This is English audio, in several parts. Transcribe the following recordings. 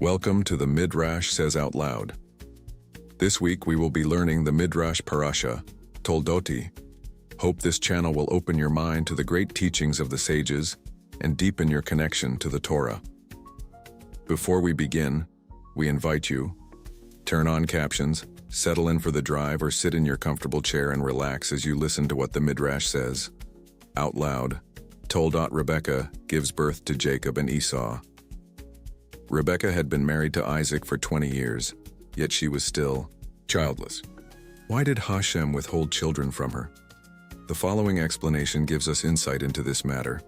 Welcome to the Midrash Says Out Loud. This week we will be learning the Midrash Parasha, Toldot. Hope this channel will open your mind to the great teachings of the sages and deepen your connection to the Torah. Before we begin, we invite you, turn on captions, settle in for the drive, or sit in your comfortable chair and relax as you listen to what the Midrash says. Out loud, Toldot Rebekah gives birth to Jacob and Esau. Rebekah had been married to Isaac for 20 years, yet she was still childless. Why did Hashem withhold children from her? The following explanation gives us insight into this matter.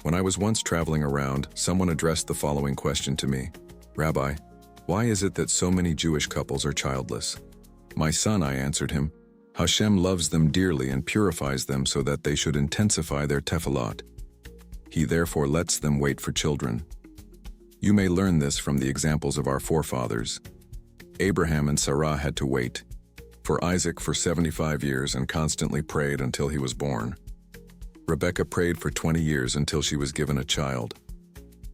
When I was once traveling around, someone addressed the following question to me. Rabbi, why is it that so many Jewish couples are childless? My son, I answered him, Hashem loves them dearly and purifies them so that they should intensify their tefillot. He therefore lets them wait for children. You may learn this from the examples of our forefathers. Abraham and Sarah had to wait for Isaac for 75 years and constantly prayed until he was born. Rebekah prayed for 20 years until she was given a child.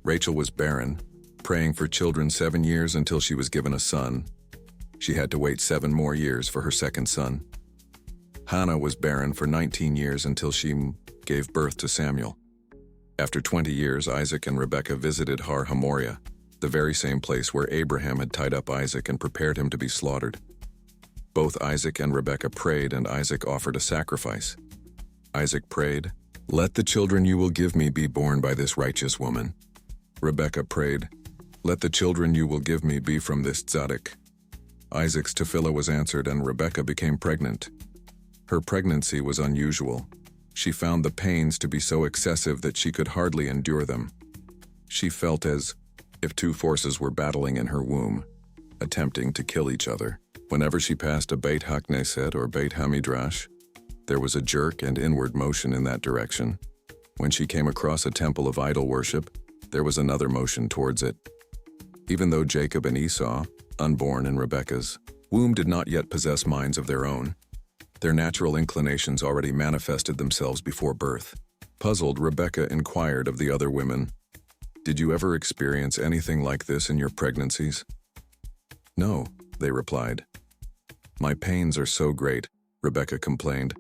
Rachel was barren, praying for children 7 years until she was given a son. She had to wait 7 more years for her second son. Hannah was barren for 19 years until she gave birth to Samuel. After 20 years, Isaac and Rebekah visited Har Hamoriah, the very same place where Abraham had tied up Isaac and prepared him to be slaughtered. Both Isaac and Rebekah prayed, and Isaac offered a sacrifice. Isaac prayed, "Let the children you will give me be born by this righteous woman." Rebekah prayed, "Let the children you will give me be from this tzaddik." Isaac's tefillah was answered, and Rebekah became pregnant. Her pregnancy was unusual. She found the pains to be so excessive that she could hardly endure them. She felt as if two forces were battling in her womb, attempting to kill each other. Whenever she passed a Beit HaKnesset or Beit HaMidrash, there was a jerk and inward motion in that direction. When she came across a temple of idol worship, there was another motion towards it. Even though Jacob and Esau, unborn in Rebekah's womb, did not yet possess minds of their own, their natural inclinations already manifested themselves before birth. Puzzled, Rebekah inquired of the other women, "Did you ever experience anything like this in your pregnancies?" "No," they replied. "My pains are so great," Rebekah complained,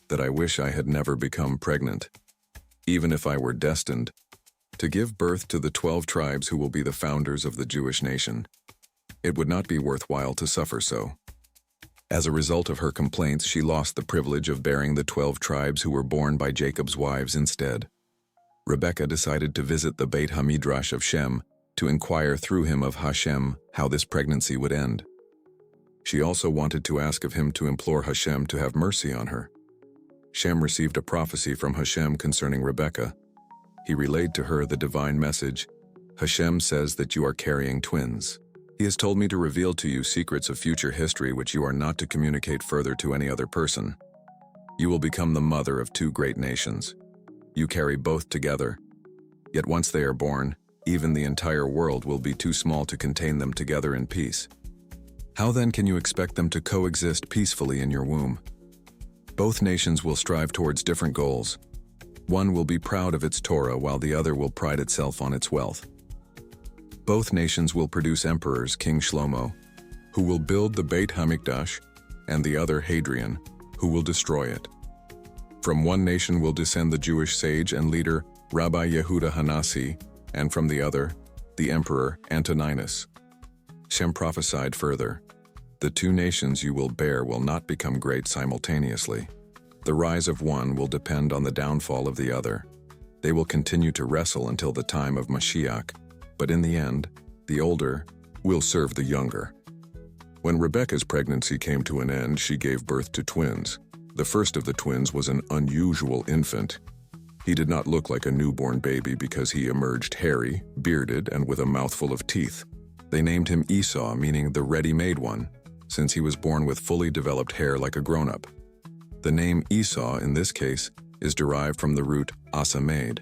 "that I wish I had never become pregnant, even if I were destined to give birth to the 12 tribes who will be the founders of the Jewish nation. It would not be worthwhile to suffer so." As a result of her complaints, she lost the privilege of bearing the 12 tribes who were born by Jacob's wives instead. Rebekah decided to visit the Beit HaMidrash of Shem to inquire through him of Hashem how this pregnancy would end. She also wanted to ask of him to implore Hashem to have mercy on her. Shem received a prophecy from Hashem concerning Rebekah. He relayed to her the divine message, "Hashem says that you are carrying twins. He has told me to reveal to you secrets of future history which you are not to communicate further to any other person. You will become the mother of 2 great nations. You carry both together. Yet once they are born, even the entire world will be too small to contain them together in peace. How then can you expect them to coexist peacefully in your womb? Both nations will strive towards different goals. One will be proud of its Torah, while the other will pride itself on its wealth. Both nations will produce emperors, King Shlomo, who will build the Beit HaMikdash, and the other Hadrian, who will destroy it. From one nation will descend the Jewish sage and leader Rabbi Yehuda Hanasi, and from the other, the emperor Antoninus. Shem prophesied further, "The 2 nations you will bear will not become great simultaneously. The rise of one will depend on the downfall of the other. They will continue to wrestle until the time of Mashiach. But in the end, the older will serve the younger." When Rebekah's pregnancy came to an end, she gave birth to twins. The first of the twins was an unusual infant. He did not look like a newborn baby because he emerged hairy, bearded, and with a mouthful of teeth. They named him Esau, meaning the ready-made one, since he was born with fully developed hair like a grown-up. The name Esau, in this case, is derived from the root asamed.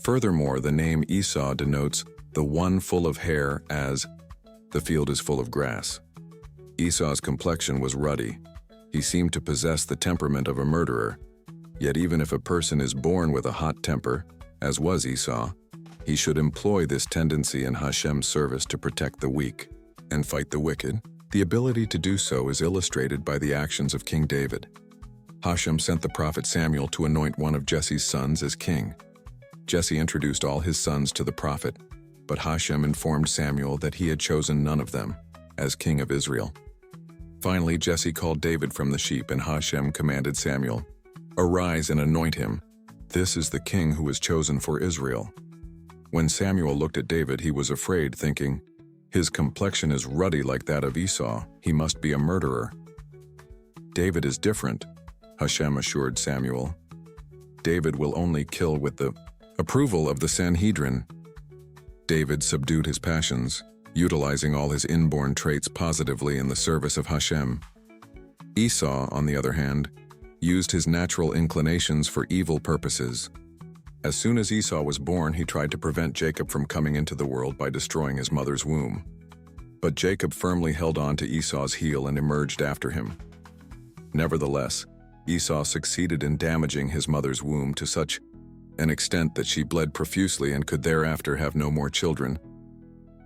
Furthermore, the name Esau denotes the one full of hair, as the field is full of grass. Esau's complexion was ruddy. He seemed to possess the temperament of a murderer. Yet even if a person is born with a hot temper, as was Esau, He should employ this tendency in Hashem's service to protect the weak and fight the wicked. The ability to do so is illustrated by the actions of King David. Hashem sent the prophet Samuel to anoint one of Jesse's sons as king. Jesse introduced all his sons to the prophet, but Hashem informed Samuel that he had chosen none of them as king of Israel. Finally, Jesse called David from the sheep, and Hashem commanded Samuel, "Arise and anoint him. This is the king who was chosen for Israel." When Samuel looked at David, he was afraid, thinking, "His complexion is ruddy like that of Esau. He must be a murderer." "David is different," Hashem assured Samuel. "David will only kill with the approval of the Sanhedrin." David subdued his passions, utilizing all his inborn traits positively in the service of Hashem. Esau, on the other hand, used his natural inclinations for evil purposes. As soon as Esau was born, he tried to prevent Jacob from coming into the world by destroying his mother's womb. But Jacob firmly held on to Esau's heel and emerged after him. Nevertheless, Esau succeeded in damaging his mother's womb to such an extent that she bled profusely and could thereafter have no more children.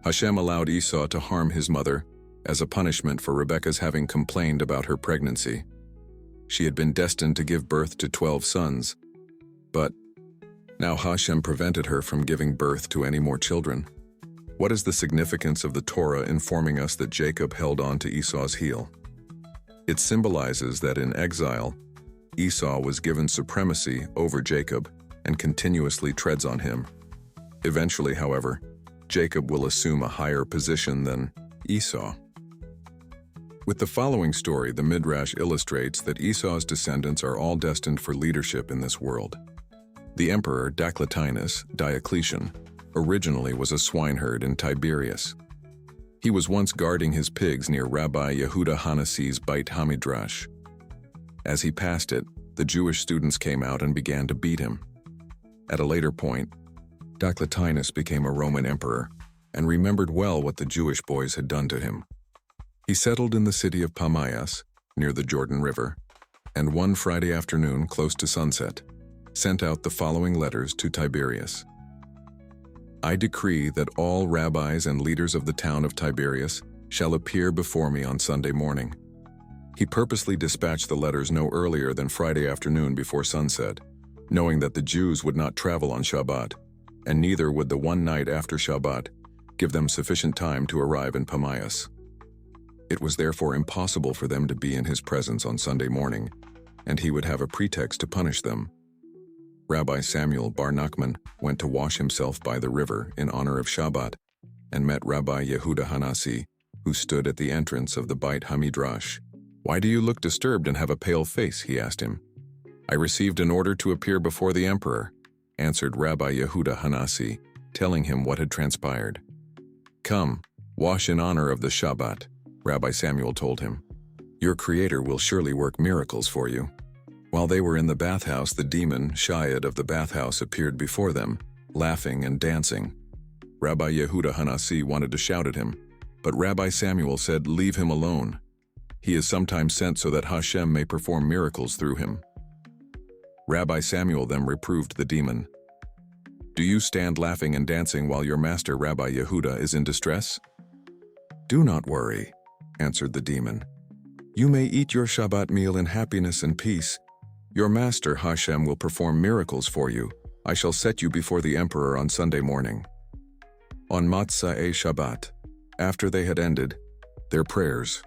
Hashem allowed Esau to harm his mother as a punishment for Rebekah's having complained about her pregnancy. She had been destined to give birth to 12 sons, but now Hashem prevented her from giving birth to any more children. What is the significance of the Torah informing us that Jacob held on to Esau's heel? It symbolizes that in exile, Esau was given supremacy over Jacob and continuously treads on him. Eventually, however, Jacob will assume a higher position than Esau. With the following story, the Midrash illustrates that Esau's descendants are all destined for leadership in this world. The emperor Diocletian originally was a swineherd in Tiberias. He was once guarding his pigs near Rabbi Yehuda Hanassi's Beit HaMidrash. As he passed it, the Jewish students came out and began to beat him. At a later point, Diocletian became a Roman emperor and remembered well what the Jewish boys had done to him. He settled in the city of Pamayas, near the Jordan River, and one Friday afternoon, close to sunset, sent out the following letters to Tiberias. "I decree that all rabbis and leaders of the town of Tiberias shall appear before me on Sunday morning." He purposely dispatched the letters no earlier than Friday afternoon before sunset, knowing that the Jews would not travel on Shabbat, and neither would the one night after Shabbat give them sufficient time to arrive in Pamayas. It was therefore impossible for them to be in his presence on Sunday morning, and he would have a pretext to punish them. Rabbi Samuel bar Nachman went to wash himself by the river in honor of Shabbat and met Rabbi Yehuda Hanassi, who stood at the entrance of the Beit HaMidrash. "Why do you look disturbed and have a pale face?" he asked him. "I received an order to appear before the emperor," answered Rabbi Yehuda Hanassi, telling him what had transpired. "Come, wash in honor of the Shabbat," Rabbi Samuel told him. "Your Creator will surely work miracles for you." While they were in the bathhouse, the demon, Shayad of the bathhouse, appeared before them, laughing and dancing. Rabbi Yehuda Hanassi wanted to shout at him, but Rabbi Samuel said, "Leave him alone. He is sometimes sent so that Hashem may perform miracles through him." Rabbi Samuel then reproved the demon. "Do you stand laughing and dancing while your master Rabbi Yehuda is in distress?" "Do not worry," answered the demon. "You may eat your Shabbat meal in happiness and peace. Your master Hashem will perform miracles for you. I shall set you before the emperor on Sunday morning." On Matzah Shabbat, after they had ended their prayers,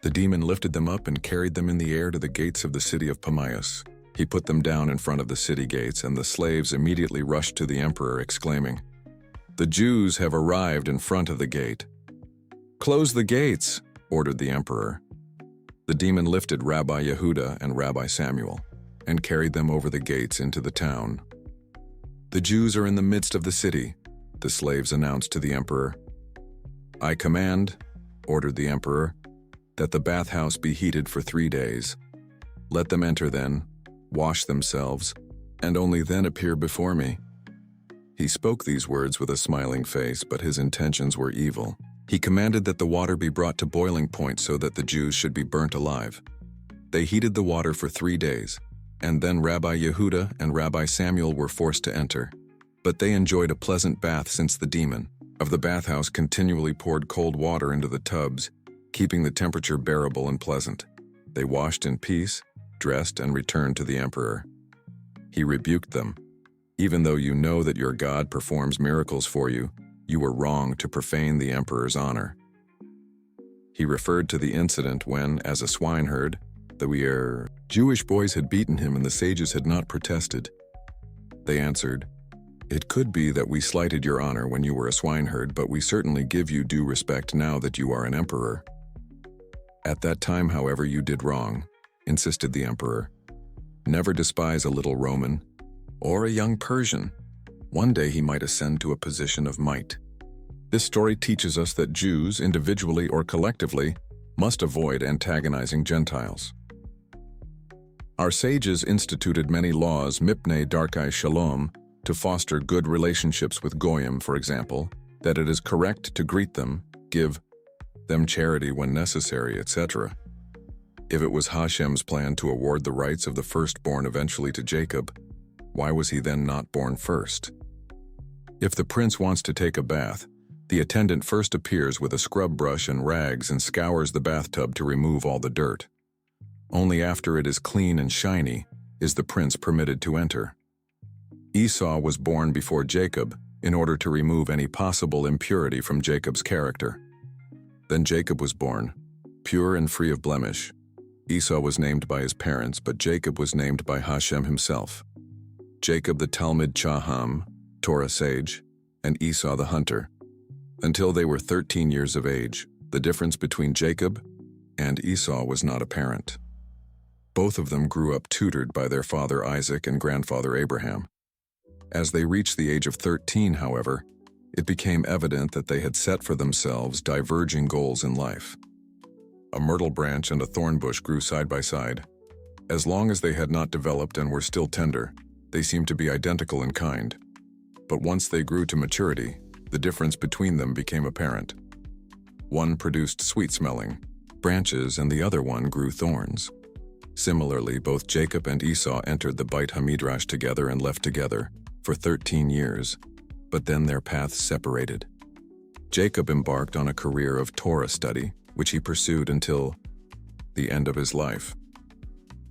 the demon lifted them up and carried them in the air to the gates of the city of Pamayas. He put them down in front of the city gates, and the slaves immediately rushed to the emperor, exclaiming, "The Jews have arrived in front of the gate." "Close the gates," ordered the emperor. The demon lifted Rabbi Yehuda and Rabbi Samuel and carried them over the gates into the town. "The Jews are in the midst of the city," the slaves announced to the emperor. "I command," ordered the emperor, "that the bathhouse be heated for 3 days. Let them enter then, wash themselves, and only then appear before me." He spoke these words with a smiling face, but his intentions were evil. He commanded that the water be brought to boiling point so that the Jews should be burnt alive. They heated the water for 3 days, and then Rabbi Yehuda and Rabbi Samuel were forced to enter. But they enjoyed a pleasant bath since the demon of the bathhouse continually poured cold water into the tubs, keeping the temperature bearable and pleasant. They washed in peace, dressed, and returned to the emperor. He rebuked them. Even though you know that your God performs miracles for you, you were wrong to profane the emperor's honor. He referred to the incident when, as a swineherd, the Jewish boys had beaten him and the sages had not protested. They answered, "It could be that we slighted your honor when you were a swineherd, but we certainly give you due respect now that you are an emperor." "At that time, however, you did wrong," insisted the emperor. "Never despise a little Roman or a young Persian. One day he might ascend to a position of might." This story teaches us that Jews, individually or collectively, must avoid antagonizing Gentiles. Our sages instituted many laws, mipnei darkai shalom, to foster good relationships with Goyim, for example, that it is correct to greet them, give them charity when necessary, etc. If it was Hashem's plan to award the rights of the firstborn eventually to Jacob, why was he then not born first? If the prince wants to take a bath, the attendant first appears with a scrub brush and rags and scours the bathtub to remove all the dirt. Only after it is clean and shiny is the prince permitted to enter. Esau was born before Jacob in order to remove any possible impurity from Jacob's character. Then Jacob was born, pure and free of blemish. Esau was named by his parents, but Jacob was named by Hashem himself. Jacob the Talmid Chaham, Torah sage, and Esau the hunter. Until they were 13 years of age, the difference between Jacob and Esau was not apparent. Both of them grew up tutored by their father Isaac and grandfather Abraham. As they reached the age of 13, however, it became evident that they had set for themselves diverging goals in life. A myrtle branch and a thorn bush grew side by side. As long as they had not developed and were still tender, they seemed to be identical in kind. But once they grew to maturity, the difference between them became apparent. One produced sweet-smelling branches and the other one grew thorns. Similarly, both Jacob and Esau entered the Beit HaMidrash together and left together for 13 years, but then their paths separated. Jacob embarked on a career of Torah study, which he pursued until the end of his life.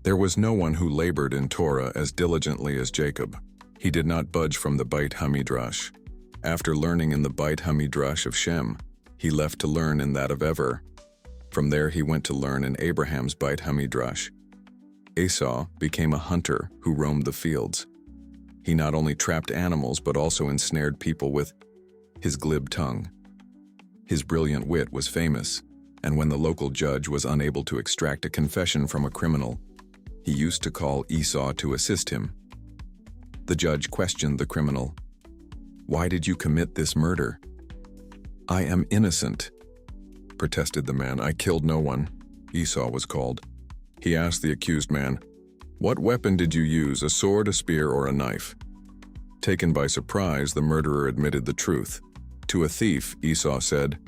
There was no one who labored in Torah as diligently as Jacob. He did not budge from the Beit HaMidrash. After learning in the Beit HaMidrash of Shem, he left to learn in that of Ever. From there he went to learn in Abraham's Beit HaMidrash. Esau became a hunter who roamed the fields. He not only trapped animals but also ensnared people with his glib tongue. His brilliant wit was famous, and when the local judge was unable to extract a confession from a criminal, he used to call Esau to assist him. The judge questioned the criminal. "Why did you commit this murder?" "I am innocent," protested the man. "I killed no one." Esau was called. He asked the accused man, "What weapon did you use, a sword, a spear, or a knife?" Taken by surprise, the murderer admitted the truth. To a thief, Esau said,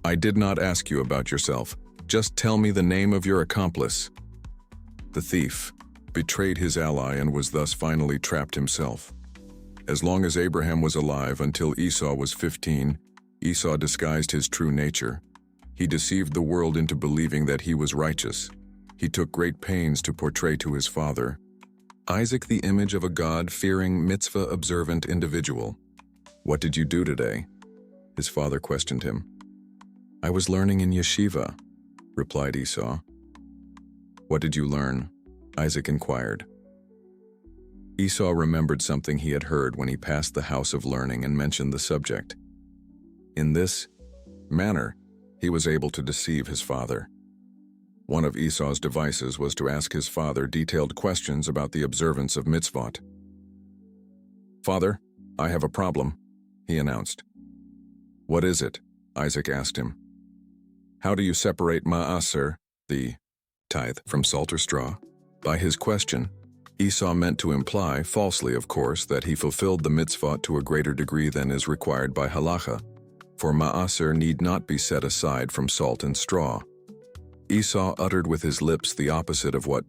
"I did not ask you about yourself. Just tell me the name of your accomplice." The thief betrayed his ally and was thus finally trapped himself. As long as Abraham was alive until Esau was 15, Esau disguised his true nature. He deceived the world into believing that he was righteous. He took great pains to portray to his father Isaac the image of a God-fearing, mitzvah-observant individual. "What did you do today?" his father questioned him. "I was learning in yeshiva," replied Esau. "What did you learn?" Isaac inquired. Esau remembered something he had heard when he passed the house of learning and mentioned the subject. In this manner, he was able to deceive his father. One of Esau's devices was to ask his father detailed questions about the observance of mitzvot. "Father, I have a problem," he announced. "What is it?" Isaac asked him. "How do you separate ma'aser, the tithe, from salt or straw?" By his question, Esau meant to imply, falsely of course, that he fulfilled the mitzvot to a greater degree than is required by halacha, for ma'aser need not be set aside from salt and straw. Esau uttered with his lips the opposite of what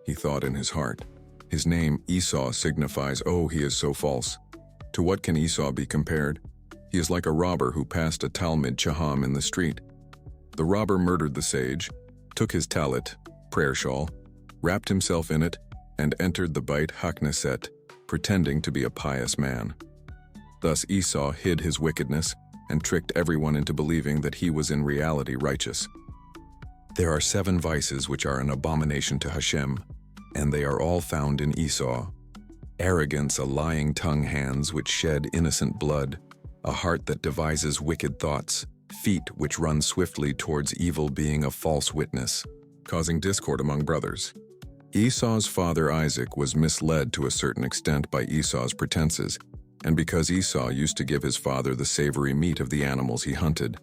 he thought in his heart. His name, Esau, signifies, "Oh, he is so false." To what can Esau be compared? He is like a robber who passed a Talmid Chaham in the street. The robber murdered the sage, took his talit, prayer shawl, wrapped himself in it, and entered the Beit HaKnesset, pretending to be a pious man. Thus Esau hid his wickedness and tricked everyone into believing that he was in reality righteous. There are 7 vices which are an abomination to Hashem, and they are all found in Esau. Arrogance, a lying tongue, hands which shed innocent blood, a heart that devises wicked thoughts, feet which run swiftly towards evil, being a false witness, causing discord among brothers. Esau's father Isaac was misled to a certain extent by Esau's pretenses, and because Esau used to give his father the savory meat of the animals he hunted.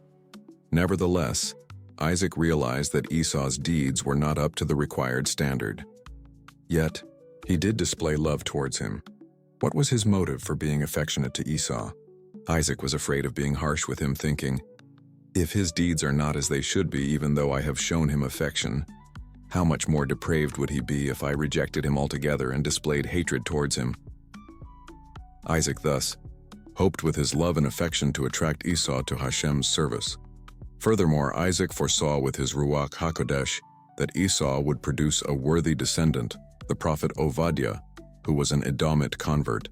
Nevertheless, Isaac realized that Esau's deeds were not up to the required standard. Yet, he did display love towards him. What was his motive for being affectionate to Esau? Isaac was afraid of being harsh with him, thinking, if his deeds are not as they should be, even though I have shown him affection, how much more depraved would he be if I rejected him altogether and displayed hatred towards him? Isaac thus hoped with his love and affection to attract Esau to Hashem's service. Furthermore, Isaac foresaw with his Ruach HaKodesh that Esau would produce a worthy descendant, the prophet Ovadiah, who was an Edomite convert,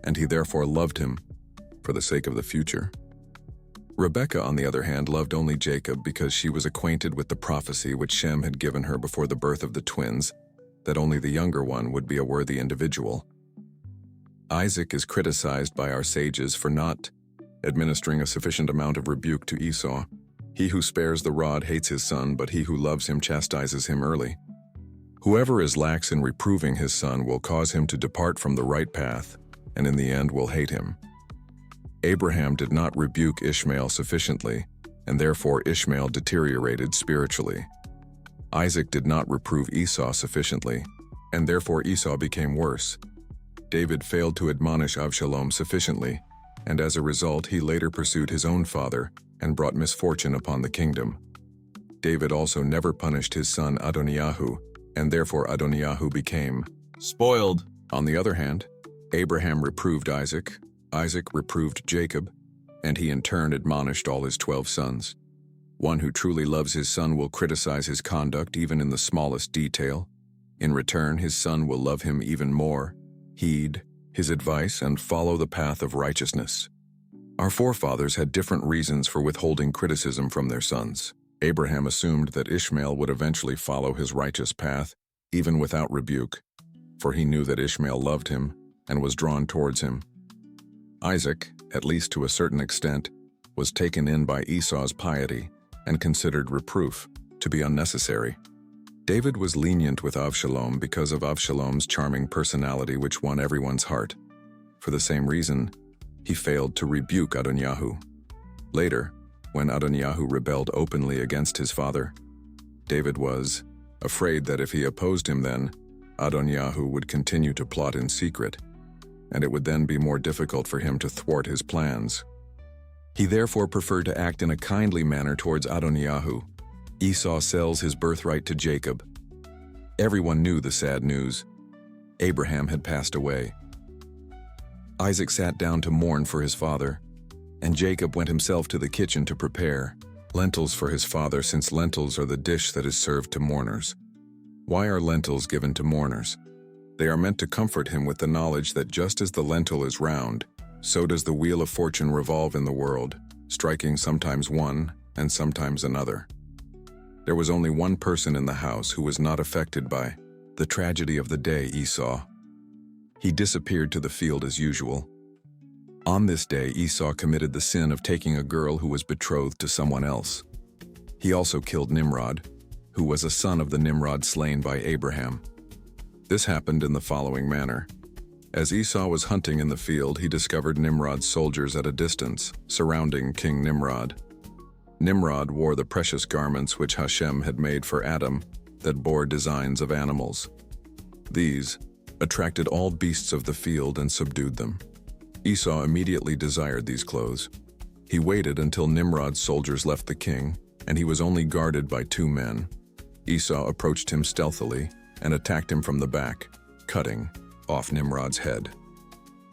and he therefore loved him for the sake of the future. Rebekah, on the other hand, loved only Jacob because she was acquainted with the prophecy which Shem had given her before the birth of the twins, that only the younger one would be a worthy individual. Isaac is criticized by our sages for not administering a sufficient amount of rebuke to Esau. He who spares the rod hates his son, but he who loves him chastises him early. Whoever is lax in reproving his son will cause him to depart from the right path, and in the end will hate him. Abraham did not rebuke Ishmael sufficiently, and therefore Ishmael deteriorated spiritually. Isaac did not reprove Esau sufficiently, and therefore Esau became worse. David failed to admonish Avshalom sufficiently, and as a result he later pursued his own father and brought misfortune upon the kingdom. David also never punished his son Adoniyahu, and therefore Adoniyahu became spoiled. On the other hand, Abraham reproved Isaac, Isaac reproved Jacob, and he in turn admonished all his 12 sons. One who truly loves his son will criticize his conduct even in the smallest detail. In return, his son will love him even more, heed his advice, and follow the path of righteousness. Our forefathers had different reasons for withholding criticism from their sons. Abraham assumed that Ishmael would eventually follow his righteous path, even without rebuke, for he knew that Ishmael loved him and was drawn towards him. Isaac, at least to a certain extent, was taken in by Esau's piety and considered reproof to be unnecessary. David was lenient with Avshalom because of Avshalom's charming personality which won everyone's heart. For the same reason, he failed to rebuke Adoniyahu. Later, when Adoniyahu rebelled openly against his father, David was afraid that if he opposed him then, Adoniyahu would continue to plot in secret, and it would then be more difficult for him to thwart his plans. He therefore preferred to act in a kindly manner towards Adoniyahu. Esau sells his birthright to Jacob. Everyone knew the sad news. Abraham had passed away. Isaac sat down to mourn for his father, and Jacob went himself to the kitchen to prepare lentils for his father, since lentils are the dish that is served to mourners. Why are lentils given to mourners? They are meant to comfort him with the knowledge that just as the lentil is round, so does the wheel of fortune revolve in the world, striking sometimes one and sometimes another. There was only one person in the house who was not affected by the tragedy of the day, Esau. He disappeared to the field as usual. On this day, Esau committed the sin of taking a girl who was betrothed to someone else. He also killed Nimrod, who was a son of the Nimrod slain by Abraham. This happened in the following manner. As Esau was hunting in the field, he discovered Nimrod's soldiers at a distance, surrounding King Nimrod. Nimrod wore the precious garments which Hashem had made for Adam that bore designs of animals. These attracted all beasts of the field and subdued them. Esau immediately desired these clothes. He waited until Nimrod's soldiers left the king, and he was only guarded by 2 men. Esau approached him stealthily and attacked him from the back, cutting off Nimrod's head.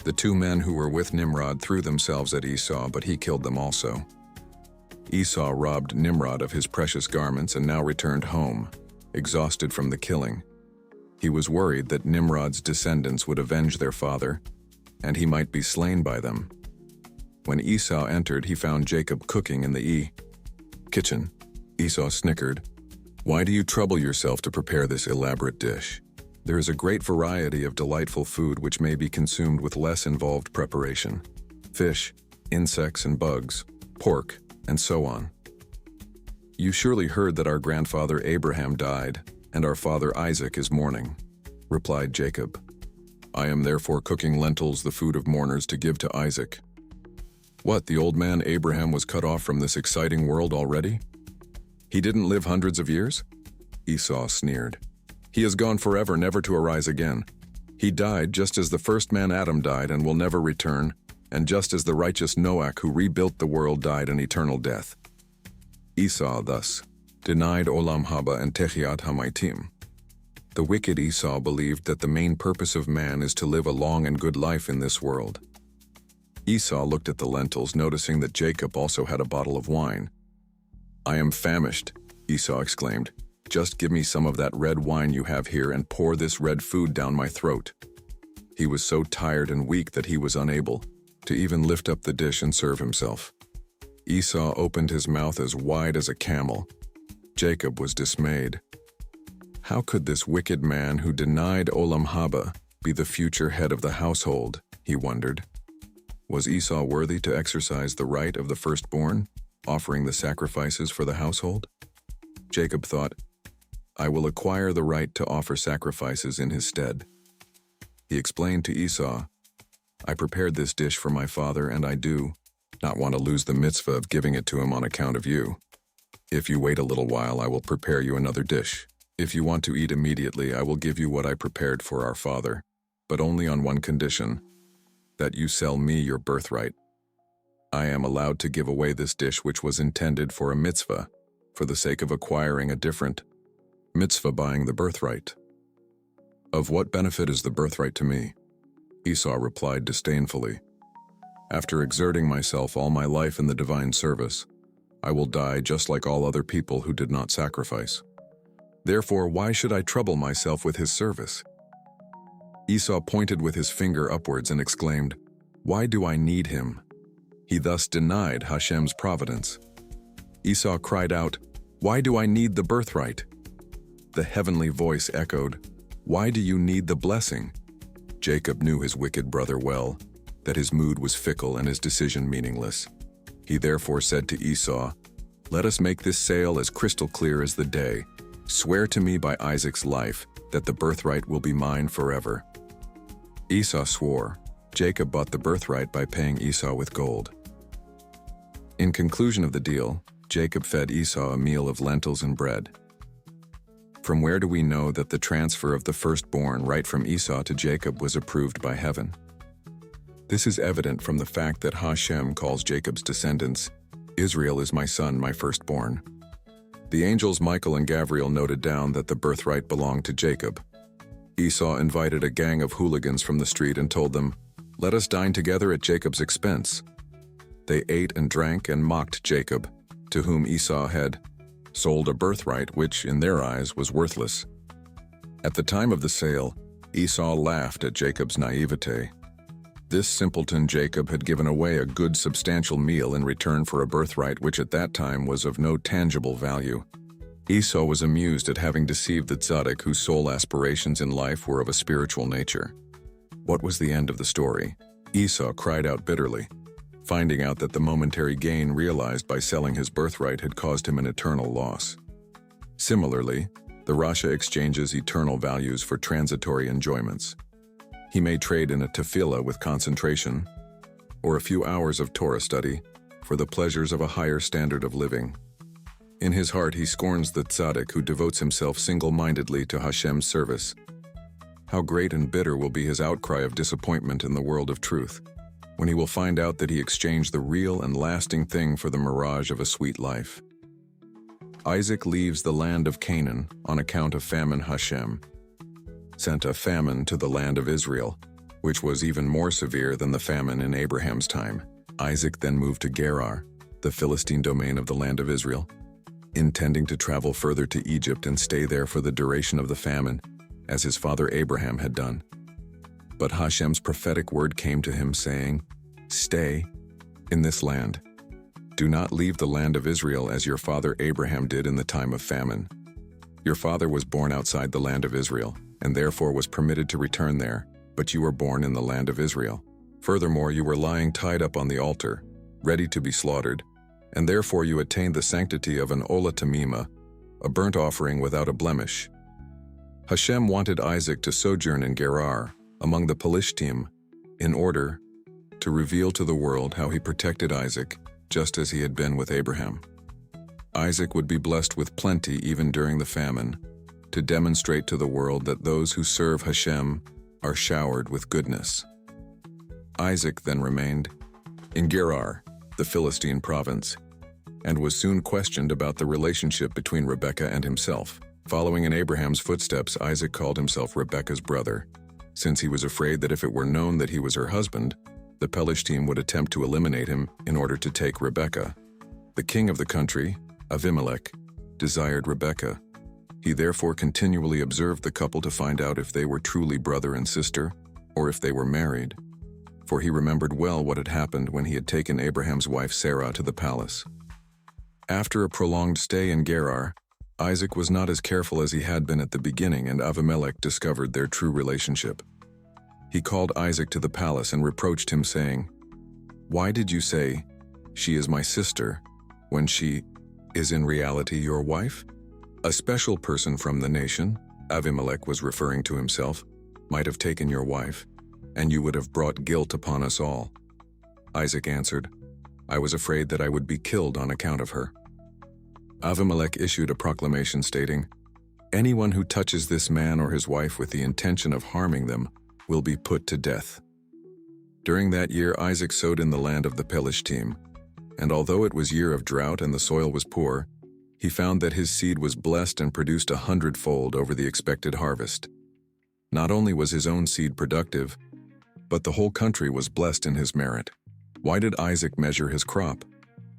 The two men who were with Nimrod threw themselves at Esau, but he killed them also. Esau robbed Nimrod of his precious garments and now returned home, exhausted from the killing. He was worried that Nimrod's descendants would avenge their father, and he might be slain by them. When Esau entered, he found Jacob cooking in the kitchen. Esau snickered. "Why do you trouble yourself to prepare this elaborate dish? There is a great variety of delightful food which may be consumed with less involved preparation. Fish, insects and bugs, pork, and so on. You surely heard that our grandfather Abraham died, and our father Isaac is mourning," replied Jacob. "I am therefore cooking lentils, the food of mourners, to give to Isaac." "What, the old man Abraham was cut off from this exciting world already? He didn't live hundreds of years?" Esau sneered. "He is gone forever, never to arise again. He died just as the first man Adam died and will never return, and just as the righteous Noah who rebuilt the world died an eternal death." Esau thus denied Olam Haba and Techiat Hamaitim. The wicked Esau believed that the main purpose of man is to live a long and good life in this world. Esau looked at the lentils, noticing that Jacob also had a bottle of wine. "I am famished," Esau exclaimed. "Just give me some of that red wine you have here and pour this red food down my throat." He was so tired and weak that he was unable to even lift up the dish and serve himself. Esau opened his mouth as wide as a camel. Jacob was dismayed. How could this wicked man who denied Olam Haba be the future head of the household, he wondered. Was Esau worthy to exercise the right of the firstborn, offering the sacrifices for the household? Jacob thought, "I will acquire the right to offer sacrifices in his stead." He explained to Esau, "I prepared this dish for my father, and I do not want to lose the mitzvah of giving it to him on account of you. If you wait a little while, I will prepare you another dish. If you want to eat immediately, I will give you what I prepared for our father, but only on one condition, that you sell me your birthright. I am allowed to give away this dish which was intended for a mitzvah, for the sake of acquiring a different mitzvah, buying the birthright." "Of what benefit is the birthright to me?" Esau replied disdainfully. "After exerting myself all my life in the divine service, I will die just like all other people who did not sacrifice. Therefore, why should I trouble myself with his service?" Esau pointed with his finger upwards and exclaimed, "Why do I need him?" He thus denied Hashem's providence. Esau cried out, "Why do I need the birthright?" The heavenly voice echoed, "Why do you need the blessing?" Jacob knew his wicked brother well, that his mood was fickle and his decision meaningless. He therefore said to Esau, "Let us make this sale as crystal clear as the day. Swear to me by Isaac's life that the birthright will be mine forever." Esau swore. Jacob bought the birthright by paying Esau with gold. In conclusion of the deal, Jacob fed Esau a meal of lentils and bread. From where do we know that the transfer of the firstborn right from Esau to Jacob was approved by heaven? This is evident from the fact that Hashem calls Jacob's descendants, "Israel is my son, my firstborn." The angels Michael and Gabriel noted down that the birthright belonged to Jacob. Esau invited a gang of hooligans from the street and told them, "Let us dine together at Jacob's expense." They ate and drank and mocked Jacob, to whom Esau had sold a birthright which, in their eyes, was worthless. At the time of the sale, Esau laughed at Jacob's naivete. This simpleton Jacob had given away a good substantial meal in return for a birthright which at that time was of no tangible value. Esau was amused at having deceived the tzaddik whose sole aspirations in life were of a spiritual nature. What was the end of the story? Esau cried out bitterly, finding out that the momentary gain realized by selling his birthright had caused him an eternal loss. Similarly, the Rasha exchanges eternal values for transitory enjoyments. He may trade in a tefillah with concentration, or a few hours of Torah study, for the pleasures of a higher standard of living. In his heart he scorns the tzaddik who devotes himself single-mindedly to Hashem's service. How great and bitter will be his outcry of disappointment in the world of truth, when he will find out that he exchanged the real and lasting thing for the mirage of a sweet life. Isaac leaves the land of Canaan on account of famine. Hashem sent a famine to the land of Israel, which was even more severe than the famine in Abraham's time. Isaac then moved to Gerar, the Philistine domain of the land of Israel, intending to travel further to Egypt and stay there for the duration of the famine, as his father Abraham had done. But Hashem's prophetic word came to him, saying, "Stay in this land. Do not leave the land of Israel as your father Abraham did in the time of famine. Your father was born outside the land of Israel, and therefore was permitted to return there, but you were born in the land of Israel. Furthermore, you were lying tied up on the altar, ready to be slaughtered, and therefore you attained the sanctity of an ola tamima, a burnt offering without a blemish." Hashem wanted Isaac to sojourn in Gerar, among the Pelishtim, in order to reveal to the world how he protected Isaac, just as he had been with Abraham. Isaac would be blessed with plenty even during the famine, to demonstrate to the world that those who serve Hashem are showered with goodness. Isaac then remained in Gerar, the Philistine province, and was soon questioned about the relationship between Rebekah and himself. Following in Abraham's footsteps, Isaac called himself Rebekah's brother, since he was afraid that if it were known that he was her husband, the Pelishtim would attempt to eliminate him in order to take Rebekah. The king of the country, Avimelech, desired Rebekah. He therefore continually observed the couple to find out if they were truly brother and sister, or if they were married, for he remembered well what had happened when he had taken Abraham's wife Sarah to the palace. After a prolonged stay in Gerar, Isaac was not as careful as he had been at the beginning, and Avimelech discovered their true relationship. He called Isaac to the palace and reproached him, saying, "Why did you say, 'She is my sister,' when she is in reality your wife? A special person from the nation," Avimelech was referring to himself, "might have taken your wife, and you would have brought guilt upon us all." Isaac answered, "I was afraid that I would be killed on account of her." Avimelech issued a proclamation stating, "Anyone who touches this man or his wife with the intention of harming them will be put to death." During that year Isaac sowed in the land of the Pelishtim, and although it was year of drought and the soil was poor, he found that his seed was blessed and produced 100-fold over the expected harvest. Not only was his own seed productive, but the whole country was blessed in his merit. Why did Isaac measure his crop?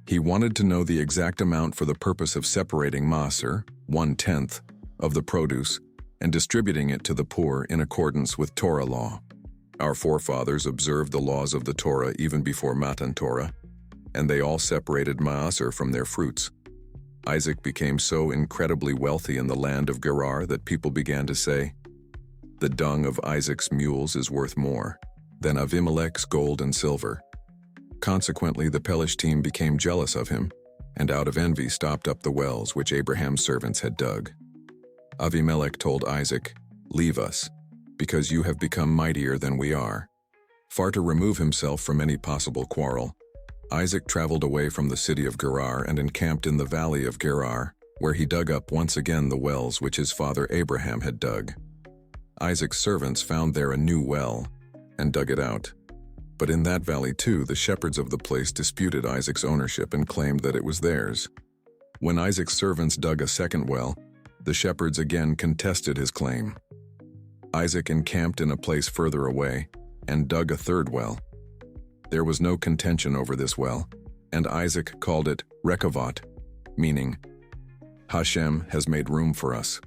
He wanted to know the exact amount for the purpose of separating maaser, 1/10, of the produce, and distributing it to the poor in accordance with Torah law. Our forefathers observed the laws of the Torah even before Matan Torah, and they all separated maaser from their fruits. Isaac became so incredibly wealthy in the land of Gerar that people began to say, "The dung of Isaac's mules is worth more than Avimelech's gold and silver." Consequently, the Pelishtim became jealous of him, and out of envy stopped up the wells which Abraham's servants had dug. Avimelech told Isaac, "Leave us, because you have become mightier than we are." Far to remove himself from any possible quarrel, Isaac traveled away from the city of Gerar and encamped in the valley of Gerar, where he dug up once again the wells which his father Abraham had dug. Isaac's servants found there a new well and dug it out. But in that valley too, the shepherds of the place disputed Isaac's ownership and claimed that it was theirs. When Isaac's servants dug a second well, the shepherds again contested his claim. Isaac encamped in a place further away and dug a third well. There was no contention over this well, and Isaac called it Rechavat, meaning, "Hashem has made room for us."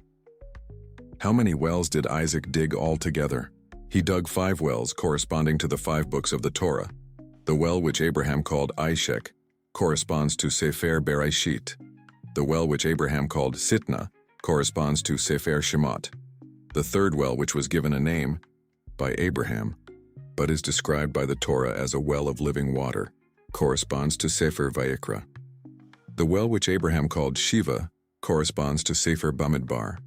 How many wells did Isaac dig altogether? He dug 5 wells corresponding to the 5 books of the Torah. The well which Abraham called Ishek corresponds to Sefer Bereshit. The well which Abraham called Sitna corresponds to Sefer Shemot. The third well, which was given a name by Abraham, but is described by the Torah as a well of living water, corresponds to Sefer Vayikra. The well which Abraham called Shiva corresponds to Sefer Bamidbar.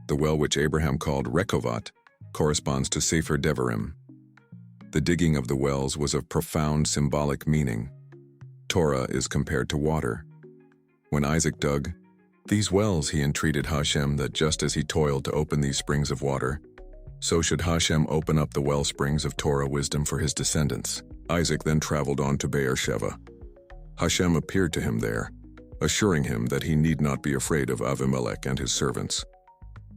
The well which Abraham called Rechavat corresponds to Sefer Devarim. The digging of the wells was of profound symbolic meaning. Torah is compared to water. When Isaac dug these wells, he entreated Hashem that just as he toiled to open these springs of water, so should Hashem open up the well springs of Torah wisdom for his descendants. Isaac then traveled on to Beersheba. Hashem appeared to him there, assuring him that he need not be afraid of Avimelech and his servants.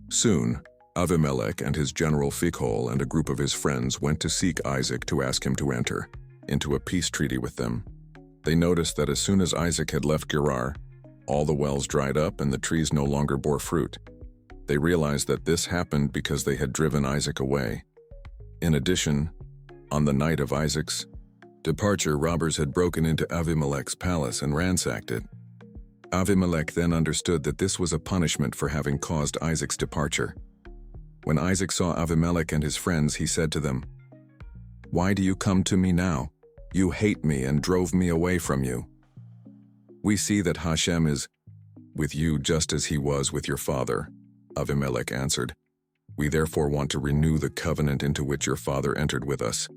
Soon, Avimelech and his general Phicol and a group of his friends went to seek Isaac to ask him to enter into a peace treaty with them. They noticed that as soon as Isaac had left Gerar, all the wells dried up and the trees no longer bore fruit. They realized that this happened because they had driven Isaac away. In addition, on the night of Isaac's departure, robbers had broken into Avimelech's palace and ransacked it. Avimelech then understood that this was a punishment for having caused Isaac's departure. When Isaac saw Avimelech and his friends, he said to them, "Why do you come to me now? You hate me and drove me away from you. We see that Hashem is with you just as he was with your father." Avimelech answered, "We therefore want to renew the covenant into which your father entered with us.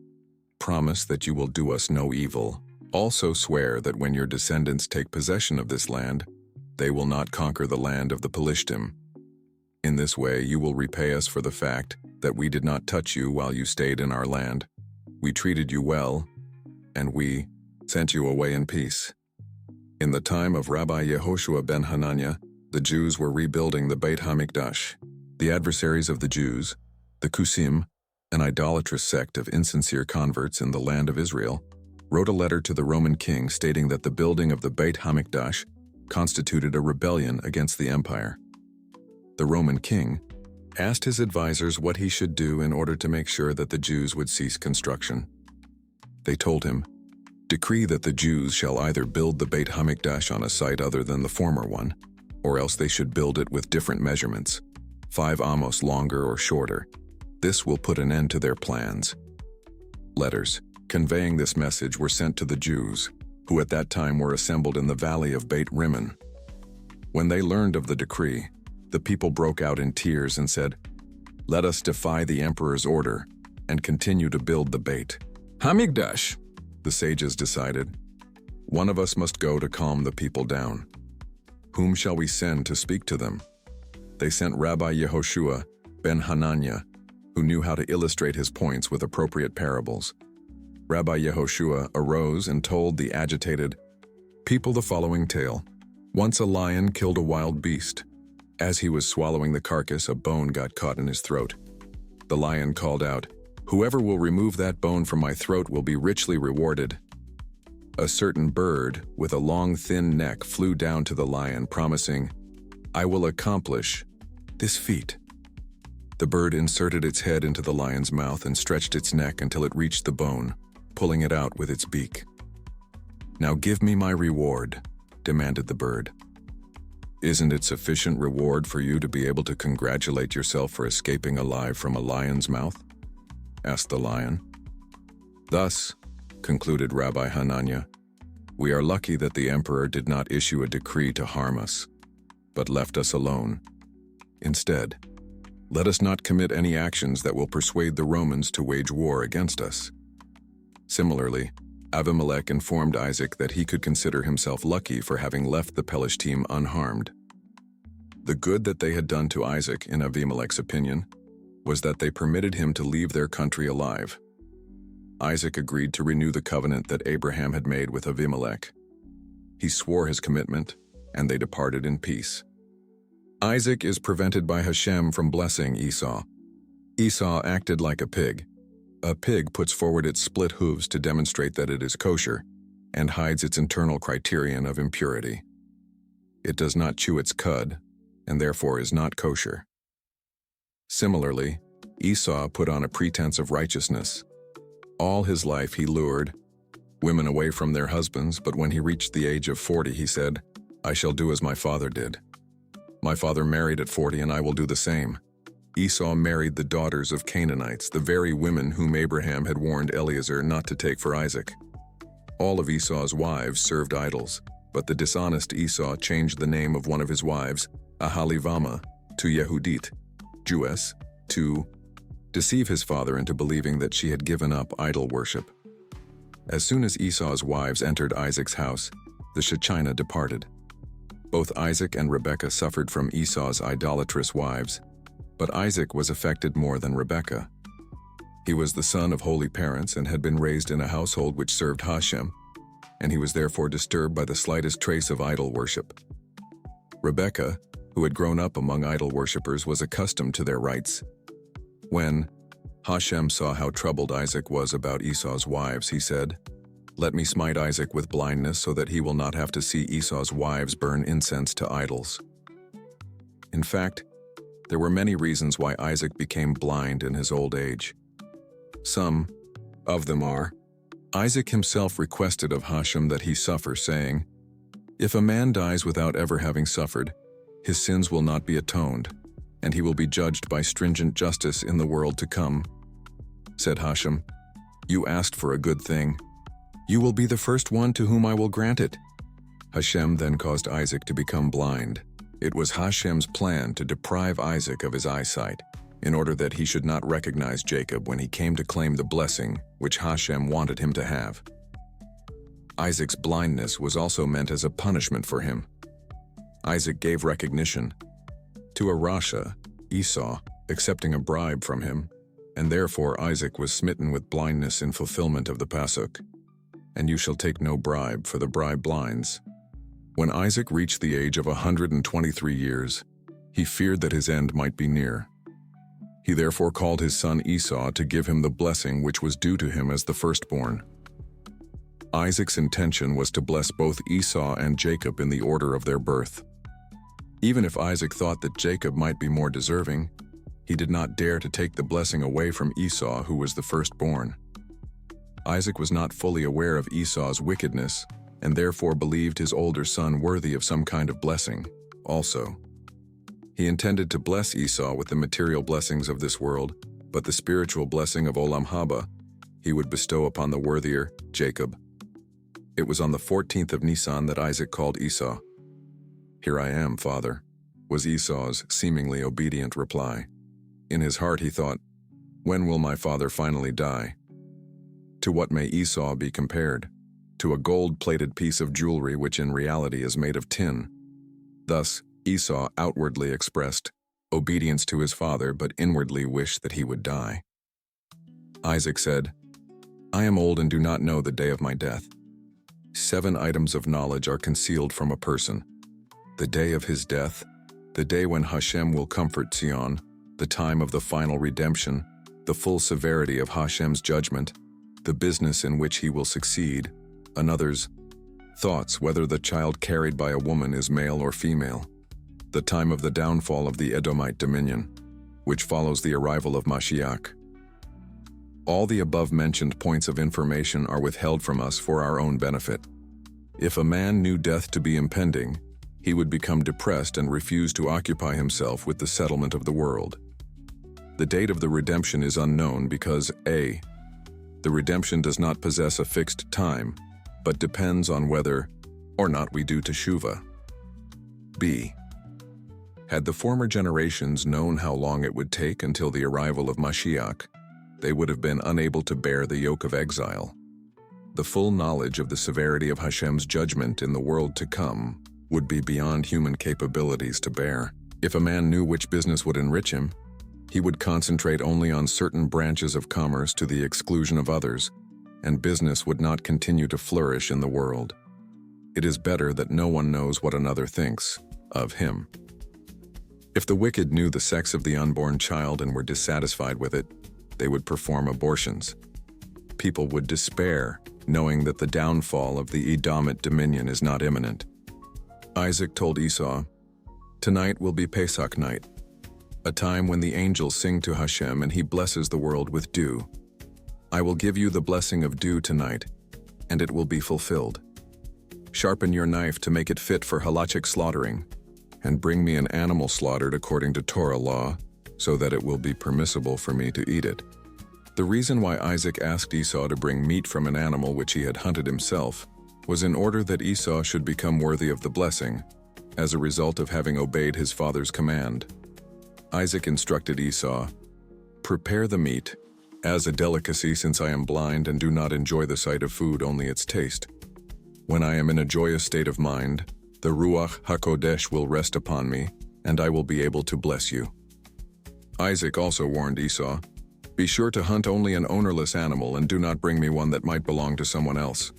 Promise that you will do us no evil. Also swear that when your descendants take possession of this land, they will not conquer the land of the Pelishtim. In this way you will repay us for the fact that we did not touch you while you stayed in our land. We treated you well, and we sent you away in peace." In the time of Rabbi Yehoshua ben Hananiah, the Jews were rebuilding the Beit HaMikdash. The adversaries of the Jews, the Kusim, an idolatrous sect of insincere converts in the land of Israel, wrote a letter to the Roman king stating that the building of the Beit HaMikdash constituted a rebellion against the empire. The Roman king asked his advisors what he should do in order to make sure that the Jews would cease construction. They told him, "Decree that the Jews shall either build the Beit HaMikdash on a site other than the former one, or else they should build it with different measurements, 5 amos longer or shorter. This will put an end to their plans." Letters conveying this message were sent to the Jews, who at that time were assembled in the valley of Beit Rimmon. When they learned of the decree, the people broke out in tears and said, "Let us defy the emperor's order and continue to build the Beit HaMikdash." The sages decided, "One of us must go to calm the people down. Whom shall we send to speak to them?" They sent Rabbi Yehoshua ben Hananiah, who knew how to illustrate his points with appropriate parables. Rabbi Yehoshua arose and told the agitated people the following tale. Once a lion killed a wild beast. As he was swallowing the carcass, a bone got caught in his throat. The lion called out, "Whoever will remove that bone from my throat will be richly rewarded." A certain bird with a long, thin neck flew down to the lion, promising, "I will accomplish this feat." The bird inserted its head into the lion's mouth and stretched its neck until it reached the bone, pulling it out with its beak. "Now give me my reward," demanded the bird. "Isn't it sufficient reward for you to be able to congratulate yourself for escaping alive from a lion's mouth?" asked the lion. "Thus," concluded Rabbi Hananiah, "we are lucky that the emperor did not issue a decree to harm us, but left us alone. Instead, let us not commit any actions that will persuade the Romans to wage war against us." Similarly, Avimelech informed Isaac that he could consider himself lucky for having left the Pelishtim unharmed. The good that they had done to Isaac, in Avimelech's opinion, was that they permitted him to leave their country alive. Isaac agreed to renew the covenant that Abraham had made with Avimelech. He swore his commitment, and they departed in peace. Isaac is prevented by Hashem from blessing Esau. Esau acted like a pig. A pig puts forward its split hooves to demonstrate that it is kosher, and hides its internal criterion of impurity. It does not chew its cud, and therefore is not kosher. Similarly, Esau put on a pretense of righteousness. All his life he lured women away from their husbands, but when he reached the age of 40, he said, "I shall do as my father did. My father married at 40, and I will do the same." Esau married the daughters of Canaanites, the very women whom Abraham had warned Eliezer not to take for Isaac. All of Esau's wives served idols, but the dishonest Esau changed the name of one of his wives, Ahalivama, to Yehudit, Jewess, to deceive his father into believing that she had given up idol worship. As soon as Esau's wives entered Isaac's house, the Shechinah departed. Both Isaac and Rebekah suffered from Esau's idolatrous wives, but Isaac was affected more than Rebekah. He was the son of holy parents and had been raised in a household which served Hashem, and he was therefore disturbed by the slightest trace of idol worship. Rebekah, who who had grown up among idol worshippers, was accustomed to their rites. When Hashem saw how troubled Isaac was about Esau's wives, he said, "Let me smite Isaac with blindness so that he will not have to see Esau's wives burn incense to idols." In fact, there were many reasons why Isaac became blind in his old age. Some of them are: Isaac himself requested of Hashem that he suffer, saying, "If a man dies without ever having suffered, his sins will not be atoned, and he will be judged by stringent justice in the world to come." Said Hashem, "You asked for a good thing. You will be the first one to whom I will grant it." Hashem then caused Isaac to become blind. It was Hashem's plan to deprive Isaac of his eyesight, in order that he should not recognize Jacob when he came to claim the blessing which Hashem wanted him to have. Isaac's blindness was also meant as a punishment for him. Isaac gave recognition to a Rasha, Esau, accepting a bribe from him, and therefore Isaac was smitten with blindness in fulfillment of the pasuk, "And you shall take no bribe, for the bribe blinds." When Isaac reached the age of 123 years, he feared that his end might be near. He therefore called his son Esau to give him the blessing which was due to him as the firstborn. Isaac's intention was to bless both Esau and Jacob in the order of their birth. Even if Isaac thought that Jacob might be more deserving, he did not dare to take the blessing away from Esau, who was the firstborn. Isaac was not fully aware of Esau's wickedness, and therefore believed his older son worthy of some kind of blessing also. He intended to bless Esau with the material blessings of this world, but the spiritual blessing of Olam Haba he would bestow upon the worthier Jacob. It was on the 14th of Nisan that Isaac called Esau. "Here I am, father," was Esau's seemingly obedient reply. In his heart he thought, "When will my father finally die?" To what may Esau be compared? To a gold-plated piece of jewelry which in reality is made of tin. Thus, Esau outwardly expressed obedience to his father, but inwardly wished that he would die. Isaac said, "I am old and do not know the day of my death. 7 items of knowledge are concealed from a person: the day of his death, the day when Hashem will comfort Zion, the time of the final redemption, the full severity of Hashem's judgment, the business in which he will succeed, another's thoughts whether the child carried by a woman is male or female, the time of the downfall of the Edomite dominion, which follows the arrival of Mashiach." All the above-mentioned points of information are withheld from us for our own benefit. If a man knew death to be impending, he would become depressed and refuse to occupy himself with the settlement of the world. The date of the redemption is unknown because a. The redemption does not possess a fixed time, but depends on whether or not we do teshuvah. b. Had the former generations known how long it would take until the arrival of Mashiach, they would have been unable to bear the yoke of exile. The full knowledge of the severity of Hashem's judgment in the world to come would be beyond human capabilities to bear. If a man knew which business would enrich him, he would concentrate only on certain branches of commerce to the exclusion of others, and business would not continue to flourish in the world. It is better that no one knows what another thinks of him. If the wicked knew the sex of the unborn child and were dissatisfied with it, they would perform abortions. People would despair, knowing that the downfall of the Edomite dominion is not imminent. Isaac told Esau, "Tonight will be Pesach night, a time when the angels sing to Hashem and he blesses the world with dew. I will give you the blessing of dew tonight, and it will be fulfilled. Sharpen your knife to make it fit for halachic slaughtering, and bring me an animal slaughtered according to Torah law, so that it will be permissible for me to eat it." The reason why Isaac asked Esau to bring meat from an animal which he had hunted himself was in order that Esau should become worthy of the blessing, as a result of having obeyed his father's command. Isaac instructed Esau, "Prepare the meat, as a delicacy since I am blind and do not enjoy the sight of food, only its taste. When I am in a joyous state of mind, the Ruach HaKodesh will rest upon me, and I will be able to bless you." Isaac also warned Esau, "Be sure to hunt only an ownerless animal and do not bring me one that might belong to someone else."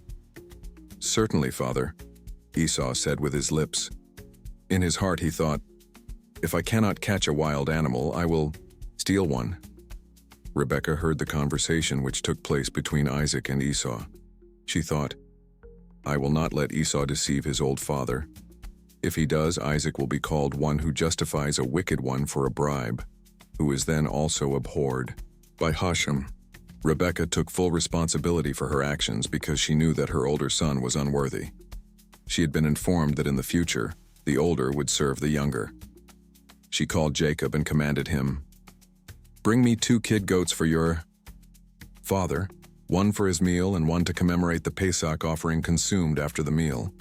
"Certainly, father," Esau said with his lips. In his heart he thought, If I cannot catch a wild animal, I will steal one. Rebekah heard the conversation which took place between Isaac and Esau. She thought, I will not let Esau deceive his old father. If he does, Isaac will be called one who justifies a wicked one for a bribe, who is then also abhorred by Hashem. Rebekah took full responsibility for her actions because she knew that her older son was unworthy. She had been informed that in the future, the older would serve the younger. She called Jacob and commanded him, Bring me 2 kid goats for your father, one for his meal and one to commemorate the Pesach offering consumed after the meal.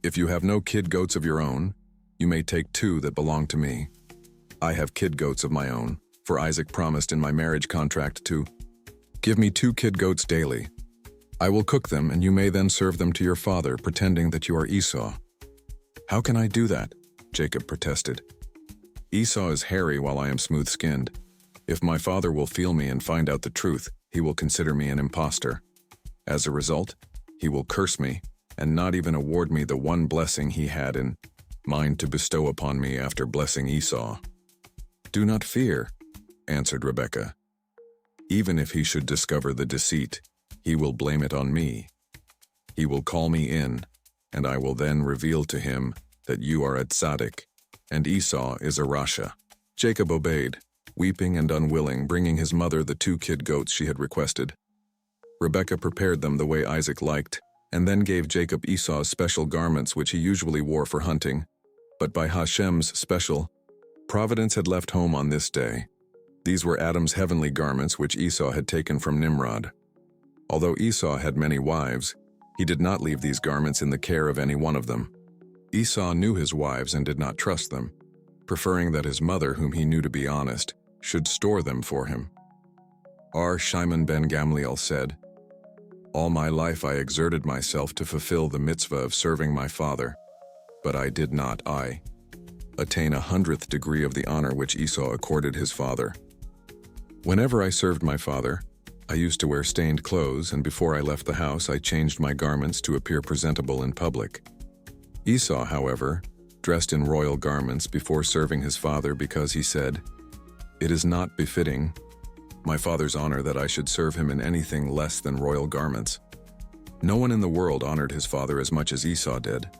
If you have no kid goats of your own, you may take 2 that belong to me. I have kid goats of my own, for Isaac promised in my marriage contract to give me 2 kid goats daily. I will cook them, and you may then serve them to your father, pretending that you are Esau. How can I do that? Jacob protested. Esau is hairy while I am smooth-skinned. If my father will feel me and find out the truth, he will consider me an impostor. As a result, he will curse me and not even award me the one blessing he had in mind to bestow upon me after blessing Esau. Do not fear, answered Rebekah. Even if he should discover the deceit, he will blame it on me. He will call me in, and I will then reveal to him that you are a tzaddik, and Esau is a rasha. Jacob obeyed, weeping and unwilling, bringing his mother the 2 kid goats she had requested. Rebekah prepared them the way Isaac liked, and then gave Jacob Esau's special garments which he usually wore for hunting. But by Hashem's special providence had left home on this day. These were Adam's heavenly garments which Esau had taken from Nimrod. Although Esau had many wives, he did not leave these garments in the care of any one of them. Esau knew his wives and did not trust them, preferring that his mother, whom he knew to be honest, should store them for him. Shimon ben Gamliel said, All my life I exerted myself to fulfill the mitzvah of serving my father, but I did not attain 100th degree of the honor which Esau accorded his father. Whenever I served my father, I used to wear stained clothes, and before I left the house I changed my garments to appear presentable in public. Esau, however, dressed in royal garments before serving his father because he said, It is not befitting my father's honor that I should serve him in anything less than royal garments. No one in the world honored his father as much as Esau did.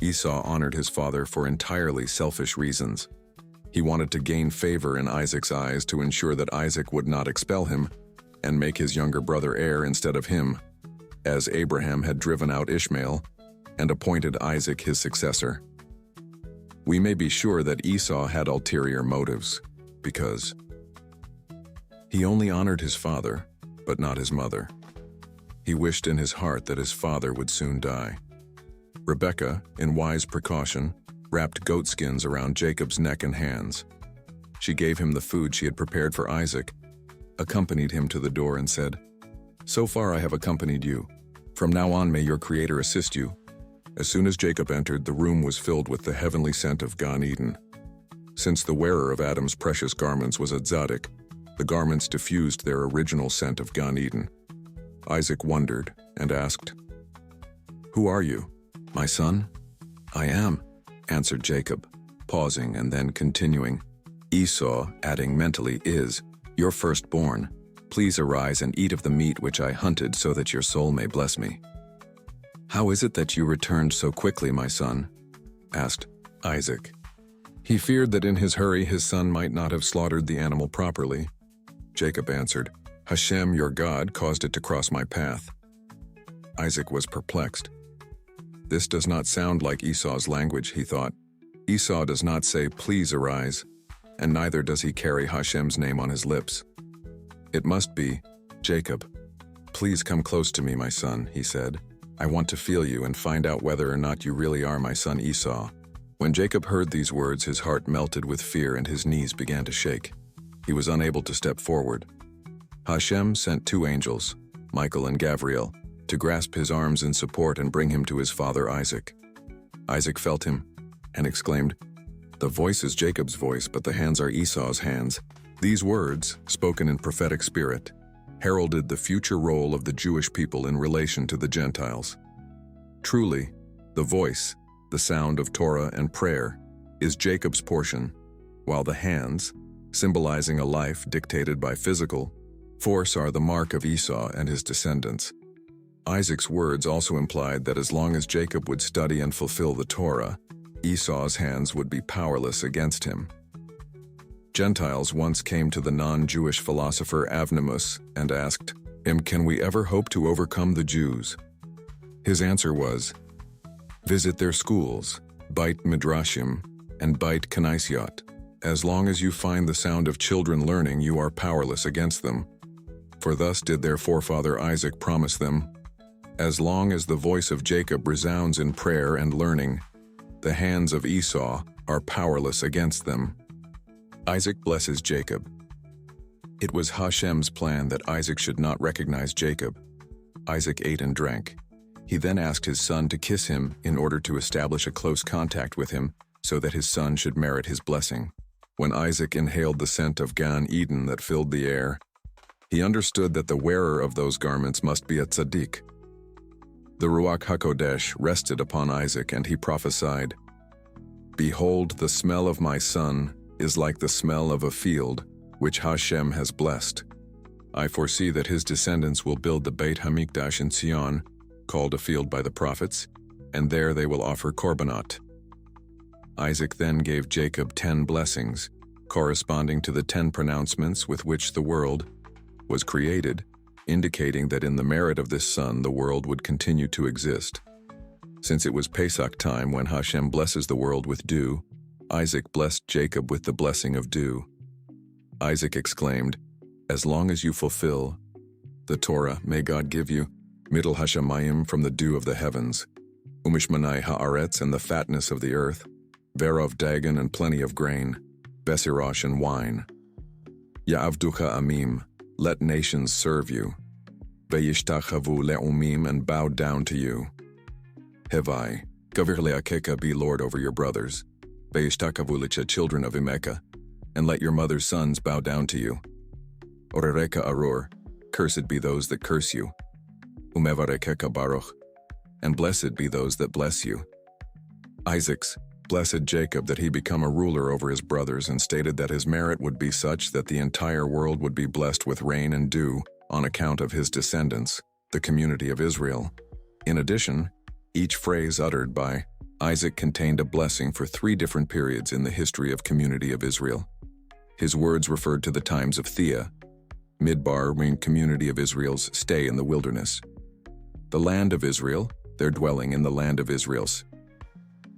Esau honored his father for entirely selfish reasons. He wanted to gain favor in Isaac's eyes to ensure that Isaac would not expel him and make his younger brother heir instead of him, as Abraham had driven out Ishmael and appointed Isaac his successor. We may be sure that Esau had ulterior motives, because he only honored his father, but not his mother. He wished in his heart that his father would soon die. Rebekah, in wise precaution, wrapped goatskins around Jacob's neck and hands. She gave him the food she had prepared for Isaac, accompanied him to the door and said, So far I have accompanied you. From now on may your Creator assist you. As soon as Jacob entered, the room was filled with the heavenly scent of Gan Eden. Since the wearer of Adam's precious garments was a tzaddik, the garments diffused their original scent of Gan Eden. Isaac wondered and asked, Who are you, my son? I am, answered Jacob, pausing and then continuing. Esau, adding mentally, is your firstborn. Please arise and eat of the meat which I hunted so that your soul may bless me. How is it that you returned so quickly, my son? Asked Isaac. He feared that in his hurry his son might not have slaughtered the animal properly. Jacob answered, Hashem, your God, caused it to cross my path. Isaac was perplexed. This does not sound like Esau's language, he thought. Esau does not say, Please arise, and neither does he carry Hashem's name on his lips. It must be, Jacob. Please come close to me, my son, he said. I want to feel you and find out whether or not you really are my son Esau. When Jacob heard these words, his heart melted with fear and his knees began to shake. He was unable to step forward. Hashem sent 2 angels, Michael and Gabriel, to grasp his arms in support and bring him to his father Isaac. Isaac felt him and exclaimed, The voice is Jacob's voice, but the hands are Esau's hands. These words, spoken in prophetic spirit, heralded the future role of the Jewish people in relation to the Gentiles. Truly, the voice, the sound of Torah and prayer, is Jacob's portion, while the hands, symbolizing a life dictated by physical force, are the mark of Esau and his descendants. Isaac's words also implied that as long as Jacob would study and fulfill the Torah, Esau's hands would be powerless against him. Gentiles once came to the non-Jewish philosopher Avnimus and asked him, "Can we ever hope to overcome the Jews?" His answer was, "Visit their schools, Beit Midrashim, and Beit Kneisiot. As long as you find the sound of children learning, you are powerless against them. For thus did their forefather Isaac promise them, as long as the voice of Jacob resounds in prayer and learning, the hands of Esau are powerless against them." Isaac blesses Jacob. It was Hashem's plan that Isaac should not recognize Jacob. Isaac ate and drank. He then asked his son to kiss him in order to establish a close contact with him so that his son should merit his blessing. When Isaac inhaled the scent of Gan Eden that filled the air, he understood that the wearer of those garments must be a tzaddik. The Ruach HaKodesh rested upon Isaac, and he prophesied, "Behold, the smell of my son is like the smell of a field, which Hashem has blessed. I foresee that his descendants will build the Beit HaMikdash in Sion, called a field by the prophets, and there they will offer korbanot." Isaac then gave Jacob 10 blessings, corresponding to the 10 pronouncements with which the world was created, indicating that in the merit of this son the world would continue to exist. Since it was Pesach time when Hashem blesses the world with dew, Isaac blessed Jacob with the blessing of dew. Isaac exclaimed, "As long as you fulfill the Torah, may God give you Midl Hashemayim from the dew of the heavens, Umishmanai haaretz and the fatness of the earth, Verov Dagon and plenty of grain, Besirosh and wine. Ya'avducha amim, let nations serve you. Ve'yishtachavu le'umim and bow down to you. Hevai, Gavir le'akeka, be lord over your brothers. Ve'yishtachavu lecha, children of Emeka, and let your mother's sons bow down to you. Orereka arur, cursed be those that curse you. Umevarekeka baruch, and blessed be those that bless you." Isaac's blessed Jacob that he become a ruler over his brothers, and stated that his merit would be such that the entire world would be blessed with rain and dew on account of his descendants, the community of Israel. In addition, each phrase uttered by Isaac contained a blessing for 3 different periods in the history of community of Israel. His words referred to the times of Thea, Midbar, meaning community of Israel's stay in the wilderness. The land of Israel, their dwelling in the land of Israel's.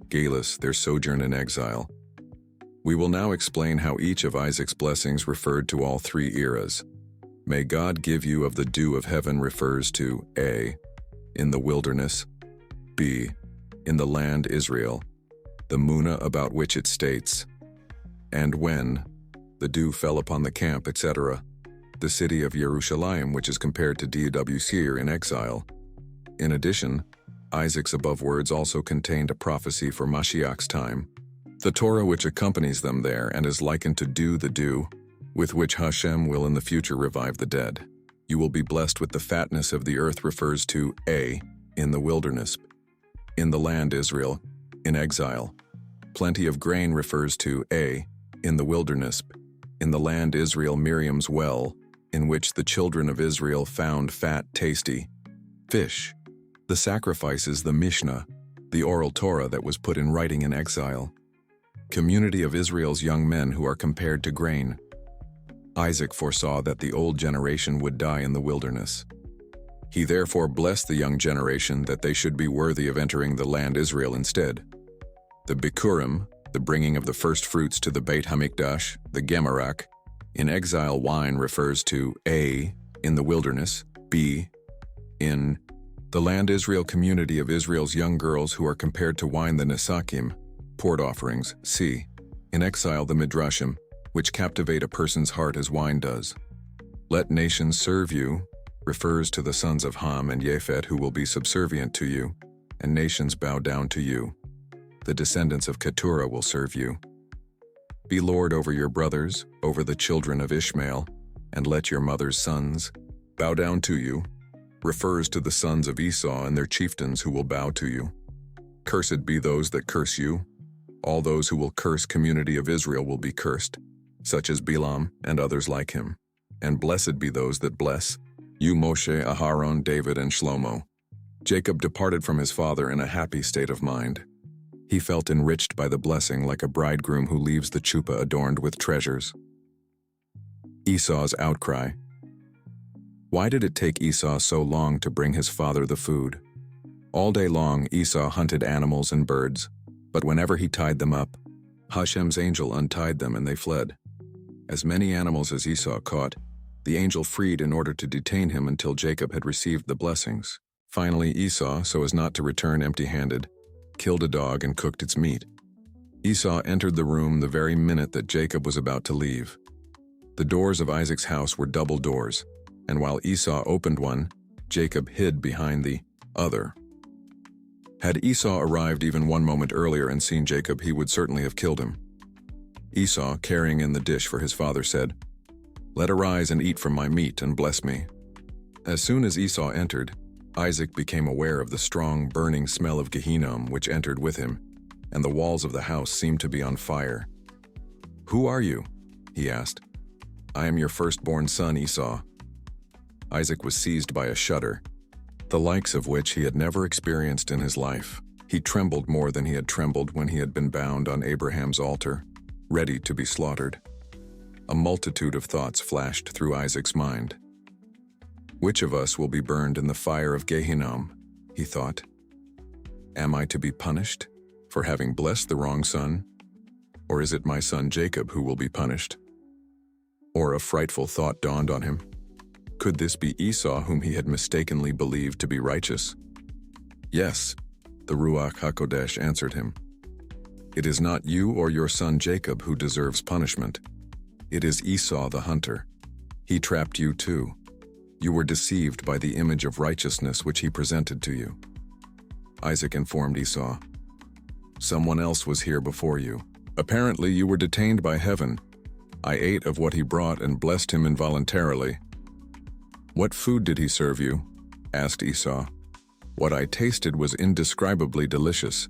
Galus, their sojourn in exile. We will now explain how each of Isaac's blessings referred to all 3 eras. May God give you of the dew of heaven refers to A, in the wilderness, B, in the land Israel, the Munah about which it states, and when the dew fell upon the camp, etc., the city of Jerusalem, which is compared to DW in exile. In addition, Isaac's above words also contained a prophecy for Mashiach's time, the Torah which accompanies them there and is likened to dew, the dew, with which Hashem will in the future revive the dead. You will be blessed with the fatness of the earth refers to A, in the wilderness, in the land Israel, in exile. Plenty of grain refers to A, in the wilderness, in the land Israel, Miriam's well, in which the children of Israel found fat, tasty fish. The sacrifices, the Mishnah, the oral Torah that was put in writing in exile. Community of Israel's young men who are compared to grain. Isaac foresaw that the old generation would die in the wilderness. He therefore blessed the young generation that they should be worthy of entering the land Israel instead. The Bikurim, the bringing of the first fruits to the Beit HaMikdash, the Gemarak, in exile wine refers to A, in the wilderness, B, in the land Israel community of Israel's young girls who are compared to wine, the Nesakim, poured offerings, C, in exile the Midrashim, which captivate a person's heart as wine does. Let nations serve you refers to the sons of Ham and Japhet who will be subservient to you, and nations bow down to you. The descendants of Keturah will serve you. Be lord over your brothers, over the children of Ishmael, and let your mother's sons bow down to you, refers to the sons of Esau and their chieftains who will bow to you. Cursed be those that curse you. All those who will curse community of Israel will be cursed, such as Bilam and others like him. And blessed be those that bless, you Moshe, Aharon, David, and Shlomo. Jacob departed from his father in a happy state of mind. He felt enriched by the blessing like a bridegroom who leaves the chuppah adorned with treasures. Esau's outcry. Why did it take Esau so long to bring his father the food? All day long Esau hunted animals and birds, but whenever he tied them up, Hashem's angel untied them and they fled. As many animals as Esau caught, the angel freed in order to detain him until Jacob had received the blessings. Finally, Esau, so as not to return empty-handed, killed a dog and cooked its meat. Esau entered the room the very minute that Jacob was about to leave. The doors of Isaac's house were double doors, and while Esau opened one, Jacob hid behind the other. Had Esau arrived even one moment earlier and seen Jacob, he would certainly have killed him. Esau, carrying in the dish for his father, said, "Let arise and eat from my meat and bless me." As soon as Esau entered, Isaac became aware of the strong, burning smell of Gehinnom which entered with him, and the walls of the house seemed to be on fire. "Who are you?" he asked. "I am your firstborn son, Esau." Isaac was seized by a shudder, the likes of which he had never experienced in his life. He trembled more than he had trembled when he had been bound on Abraham's altar, ready to be slaughtered. A multitude of thoughts flashed through Isaac's mind. Which of us will be burned in the fire of Gehinnom? He thought. Am I to be punished for having blessed the wrong son? Or is it my son Jacob who will be punished? Or a frightful thought dawned on him. Could this be Esau whom he had mistakenly believed to be righteous? Yes, the Ruach HaKodesh answered him. It is not you or your son Jacob who deserves punishment. It is Esau the hunter. He trapped you too. You were deceived by the image of righteousness which he presented to you. Isaac informed Esau. Someone else was here before you. Apparently you were detained by heaven. I ate of what he brought and blessed him involuntarily. What food did he serve you? Asked Esau. What I tasted was indescribably delicious.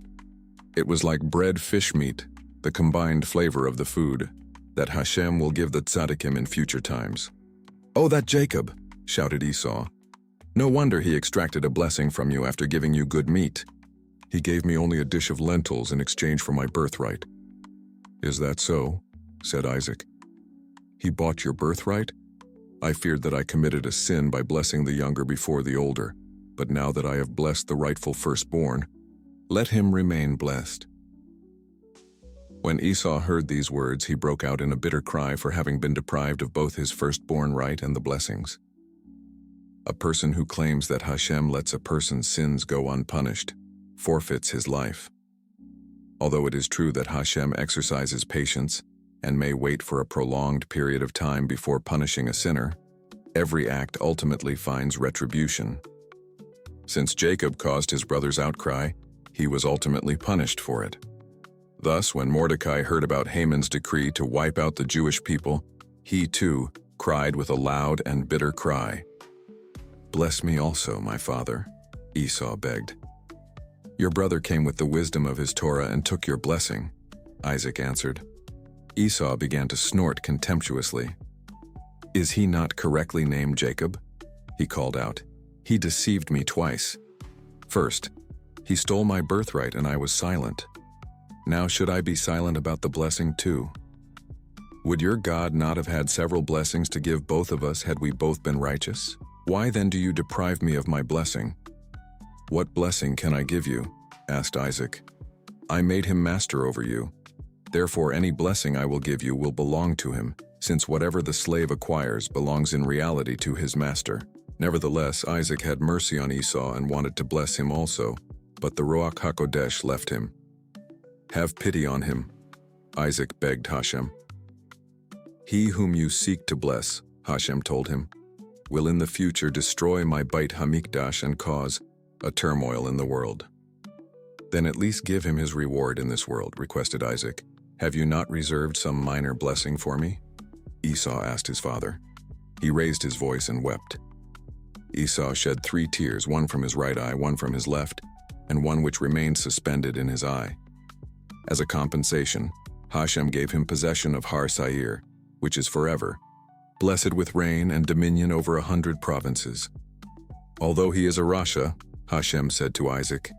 It was like bread fish meat, the combined flavor of the food, that Hashem will give the tzaddikim in future times. Oh, that Jacob, shouted Esau. No wonder he extracted a blessing from you after giving you good meat. He gave me only a dish of lentils in exchange for my birthright. Is that so? Said Isaac. He bought your birthright? I feared that I committed a sin by blessing the younger before the older, but now that I have blessed the rightful firstborn, let him remain blessed. When Esau heard these words, he broke out in a bitter cry for having been deprived of both his firstborn right and the blessings. A person who claims that Hashem lets a person's sins go unpunished forfeits his life. Although it is true that Hashem exercises patience and may wait for a prolonged period of time before punishing a sinner, every act ultimately finds retribution. Since Jacob caused his brother's outcry, he was ultimately punished for it. Thus, when Mordecai heard about Haman's decree to wipe out the Jewish people, he too cried with a loud and bitter cry. Bless me also, my father, Esau begged. Your brother came with the wisdom of his Torah and took your blessing, Isaac answered. Esau began to snort contemptuously. Is he not correctly named Jacob? He called out. He deceived me twice. First, he stole my birthright and I was silent. Now should I be silent about the blessing too? Would your God not have had several blessings to give both of us had we both been righteous? Why then do you deprive me of my blessing? What blessing can I give you? Asked Isaac. I made him master over you. Therefore any blessing I will give you will belong to him, since whatever the slave acquires belongs in reality to his master. Nevertheless, Isaac had mercy on Esau and wanted to bless him also, but the Ruach HaKodesh left him. Have pity on him, Isaac begged Hashem. He whom you seek to bless, Hashem told him, will in the future destroy my Beit HaMikdash and cause a turmoil in the world. Then at least give him his reward in this world, requested Isaac. Have you not reserved some minor blessing for me? Esau asked his father. He raised his voice and wept. Esau shed 3 tears, one from his right eye, one from his left, and one which remained suspended in his eye. As a compensation, Hashem gave him possession of Har Sair, which is forever, blessed with reign and dominion over 100 provinces. Although he is a Rasha, Hashem said to Isaac,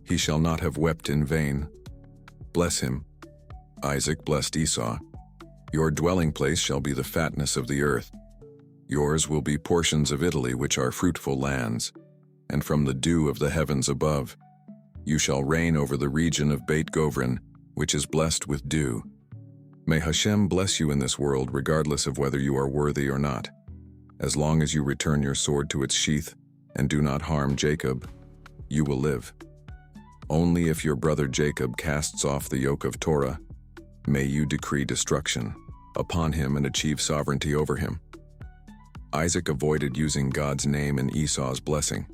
he shall not have wept in vain. Bless him. Isaac blessed Esau. Your dwelling place shall be the fatness of the earth. Yours will be portions of Italy which are fruitful lands, and from the dew of the heavens above. You shall reign over the region of Beit Govrin, which is blessed with dew. May Hashem bless you in this world regardless of whether you are worthy or not. As long as you return your sword to its sheath and do not harm Jacob, you will live. Only if your brother Jacob casts off the yoke of Torah, may you decree destruction upon him and achieve sovereignty over him. Isaac avoided using God's name in Esau's blessing.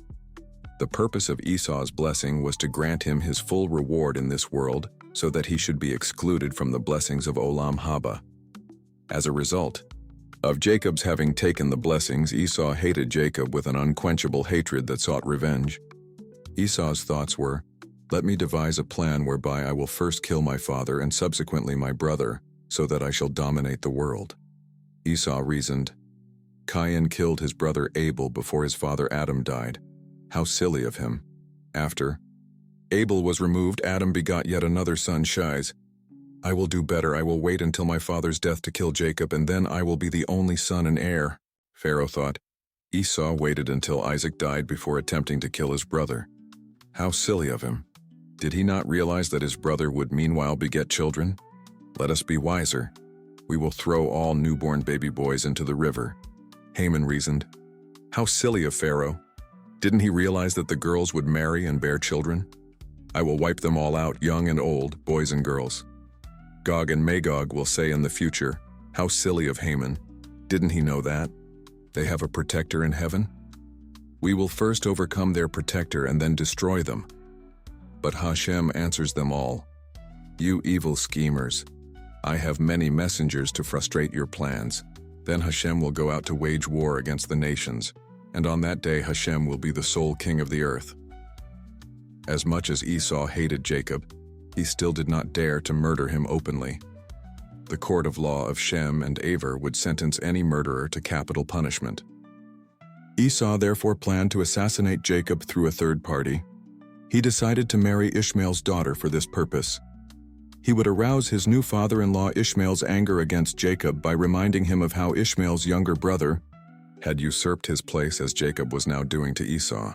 The purpose of Esau's blessing was to grant him his full reward in this world so that he should be excluded from the blessings of Olam Haba. As a result of Jacob's having taken the blessings, Esau hated Jacob with an unquenchable hatred that sought revenge. Esau's thoughts were, let me devise a plan whereby I will first kill my father and subsequently my brother, so that I shall dominate the world. Esau reasoned, Cain killed his brother Abel before his father Adam died. How silly of him. After Abel was removed, Adam begot yet another son, Shiz. I will do better. I will wait until my father's death to kill Jacob, and then I will be the only son and heir. Pharaoh thought. Esau waited until Isaac died before attempting to kill his brother. How silly of him. Did he not realize that his brother would meanwhile beget children? Let us be wiser. We will throw all newborn baby boys into the river. Haman reasoned. How silly of Pharaoh. Didn't he realize that the girls would marry and bear children? I will wipe them all out, young and old, boys and girls. Gog and Magog will say in the future, how silly of Haman. Didn't he know that? They have a protector in heaven? We will first overcome their protector and then destroy them. But Hashem answers them all. You evil schemers, I have many messengers to frustrate your plans. Then Hashem will go out to wage war against the nations, and on that day Hashem will be the sole king of the earth. As much as Esau hated Jacob, he still did not dare to murder him openly. The court of law of Shem and Aver would sentence any murderer to capital punishment. Esau therefore planned to assassinate Jacob through a third party. He decided to marry Ishmael's daughter for this purpose. He would arouse his new father-in-law Ishmael's anger against Jacob by reminding him of how Ishmael's younger brother had usurped his place as Jacob was now doing to Esau.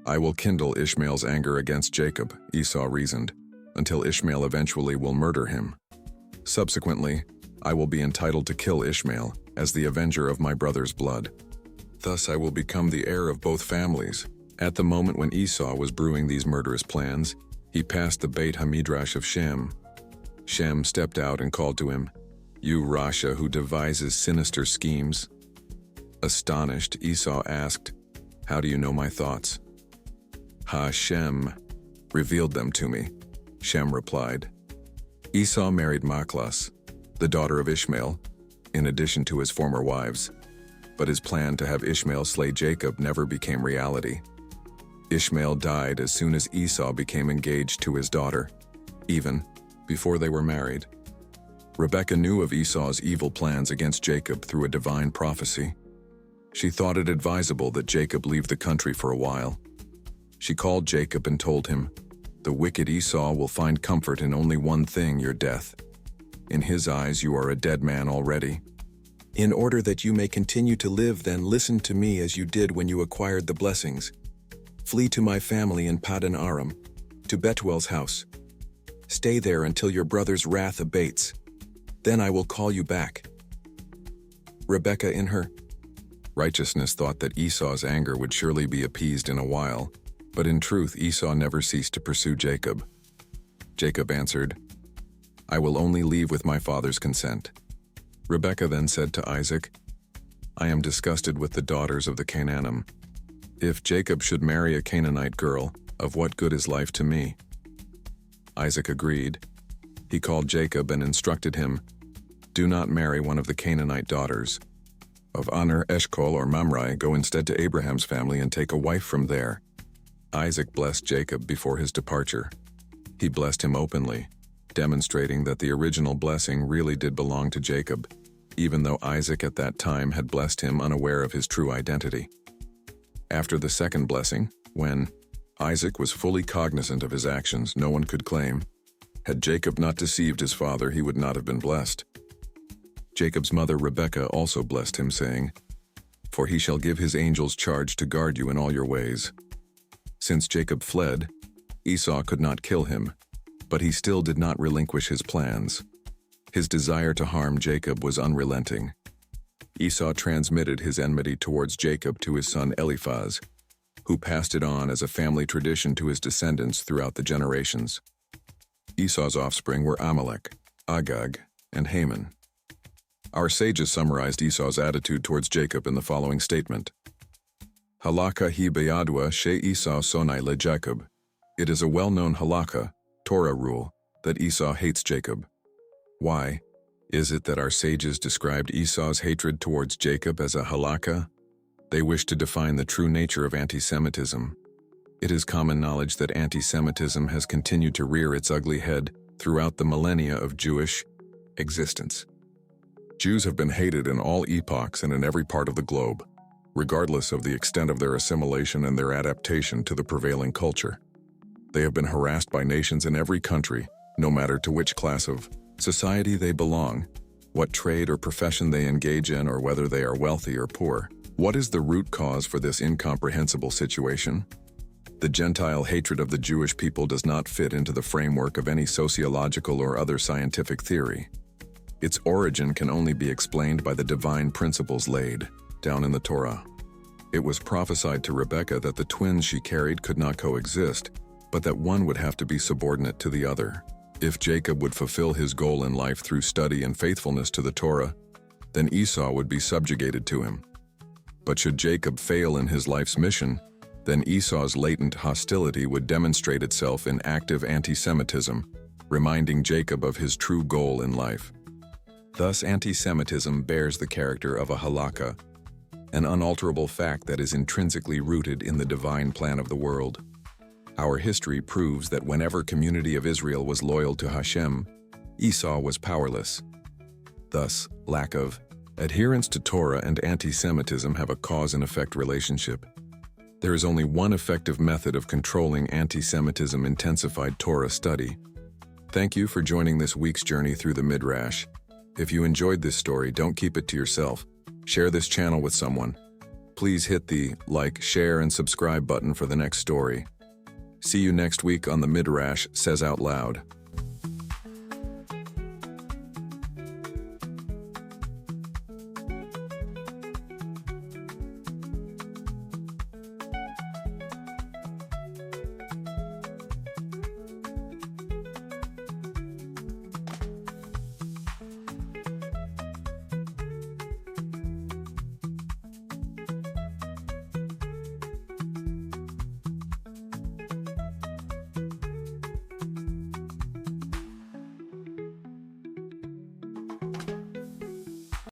I will kindle Ishmael's anger against Jacob, Esau reasoned, until Ishmael eventually will murder him. Subsequently, I will be entitled to kill Ishmael as the avenger of my brother's blood. Thus I will become the heir of both families. At the moment when Esau was brewing these murderous plans, he passed the Beit HaMidrash of Shem. Shem stepped out and called to him, You Rasha who devises sinister schemes. Astonished, Esau asked, How do you know my thoughts? Hashem revealed them to me, Shem replied. Esau married Machlas, the daughter of Ishmael, in addition to his former wives. But his plan to have Ishmael slay Jacob never became reality. Ishmael died as soon as Esau became engaged to his daughter, even before they were married. Rebekah knew of Esau's evil plans against Jacob through a divine prophecy. She thought it advisable that Jacob leave the country for a while. She called Jacob and told him, The wicked Esau will find comfort in only one thing, your death. In his eyes you are a dead man already. In order that you may continue to live, then listen to me as you did when you acquired the blessings. Flee to my family in Paddan Aram, to Bethuel's house. Stay there until your brother's wrath abates. Then I will call you back. Rebekah in her righteousness thought that Esau's anger would surely be appeased in a while, but in truth Esau never ceased to pursue Jacob. Jacob answered, I will only leave with my father's consent. Rebekah then said to Isaac, I am disgusted with the daughters of the Canaanim. If Jacob should marry a Canaanite girl, of what good is life to me? Isaac agreed. He called Jacob and instructed him, Do not marry one of the Canaanite daughters. Of Aner, Eshcol, or Mamre, go instead to Abraham's family and take a wife from there. Isaac blessed Jacob before his departure. He blessed him openly. demonstrating that the original blessing really did belong to Jacob, even though Isaac at that time had blessed him unaware of his true identity. After the second blessing, when Isaac was fully cognizant of his actions, no one could claim, had Jacob not deceived his father, he would not have been blessed. Jacob's mother Rebekah also blessed him, saying, "For he shall give his angels charge to guard you in all your ways." Since Jacob fled, Esau could not kill him, but he still did not relinquish his plans. His desire to harm Jacob was unrelenting. Esau transmitted his enmity towards Jacob to his son Eliphaz, who passed it on as a family tradition to his descendants throughout the generations. Esau's offspring were Amalek, Agag, and Haman. Our sages summarized Esau's attitude towards Jacob in the following statement. Halakha hi beyadua she Esau sonai le Jacob. It is a well-known halakha, Torah rule, that Esau hates Jacob. Why is it that our sages described Esau's hatred towards Jacob as a halakha? They wish to define the true nature of anti-Semitism. It is common knowledge that anti-Semitism has continued to rear its ugly head throughout the millennia of Jewish existence. Jews have been hated in all epochs and in every part of the globe, regardless of the extent of their assimilation and their adaptation to the prevailing culture. They have been harassed by nations in every country, no matter to which class of society they belong, what trade or profession they engage in, or whether they are wealthy or poor. What is the root cause for this incomprehensible situation? The Gentile hatred of the Jewish people does not fit into the framework of any sociological or other scientific theory. Its origin can only be explained by the divine principles laid down in the Torah. It was prophesied to Rebekah that the twins she carried could not coexist, but that one would have to be subordinate to the other. If Jacob would fulfill his goal in life through study and faithfulness to the Torah, then Esau would be subjugated to him. But should Jacob fail in his life's mission, then Esau's latent hostility would demonstrate itself in active anti-Semitism, reminding Jacob of his true goal in life. Thus, anti-Semitism bears the character of a halakha, an unalterable fact that is intrinsically rooted in the divine plan of the world. Our history proves that whenever community of Israel was loyal to Hashem, Esau was powerless. Thus, lack of adherence to Torah and anti-Semitism have a cause and effect relationship. There is only one effective method of controlling anti-Semitism: intensified Torah study. Thank you for joining this week's journey through the Midrash. If you enjoyed this story, don't keep it to yourself. Share this channel with someone. Please hit the like, share, and subscribe button for the next story. See you next week on the Midrash Says Out Loud.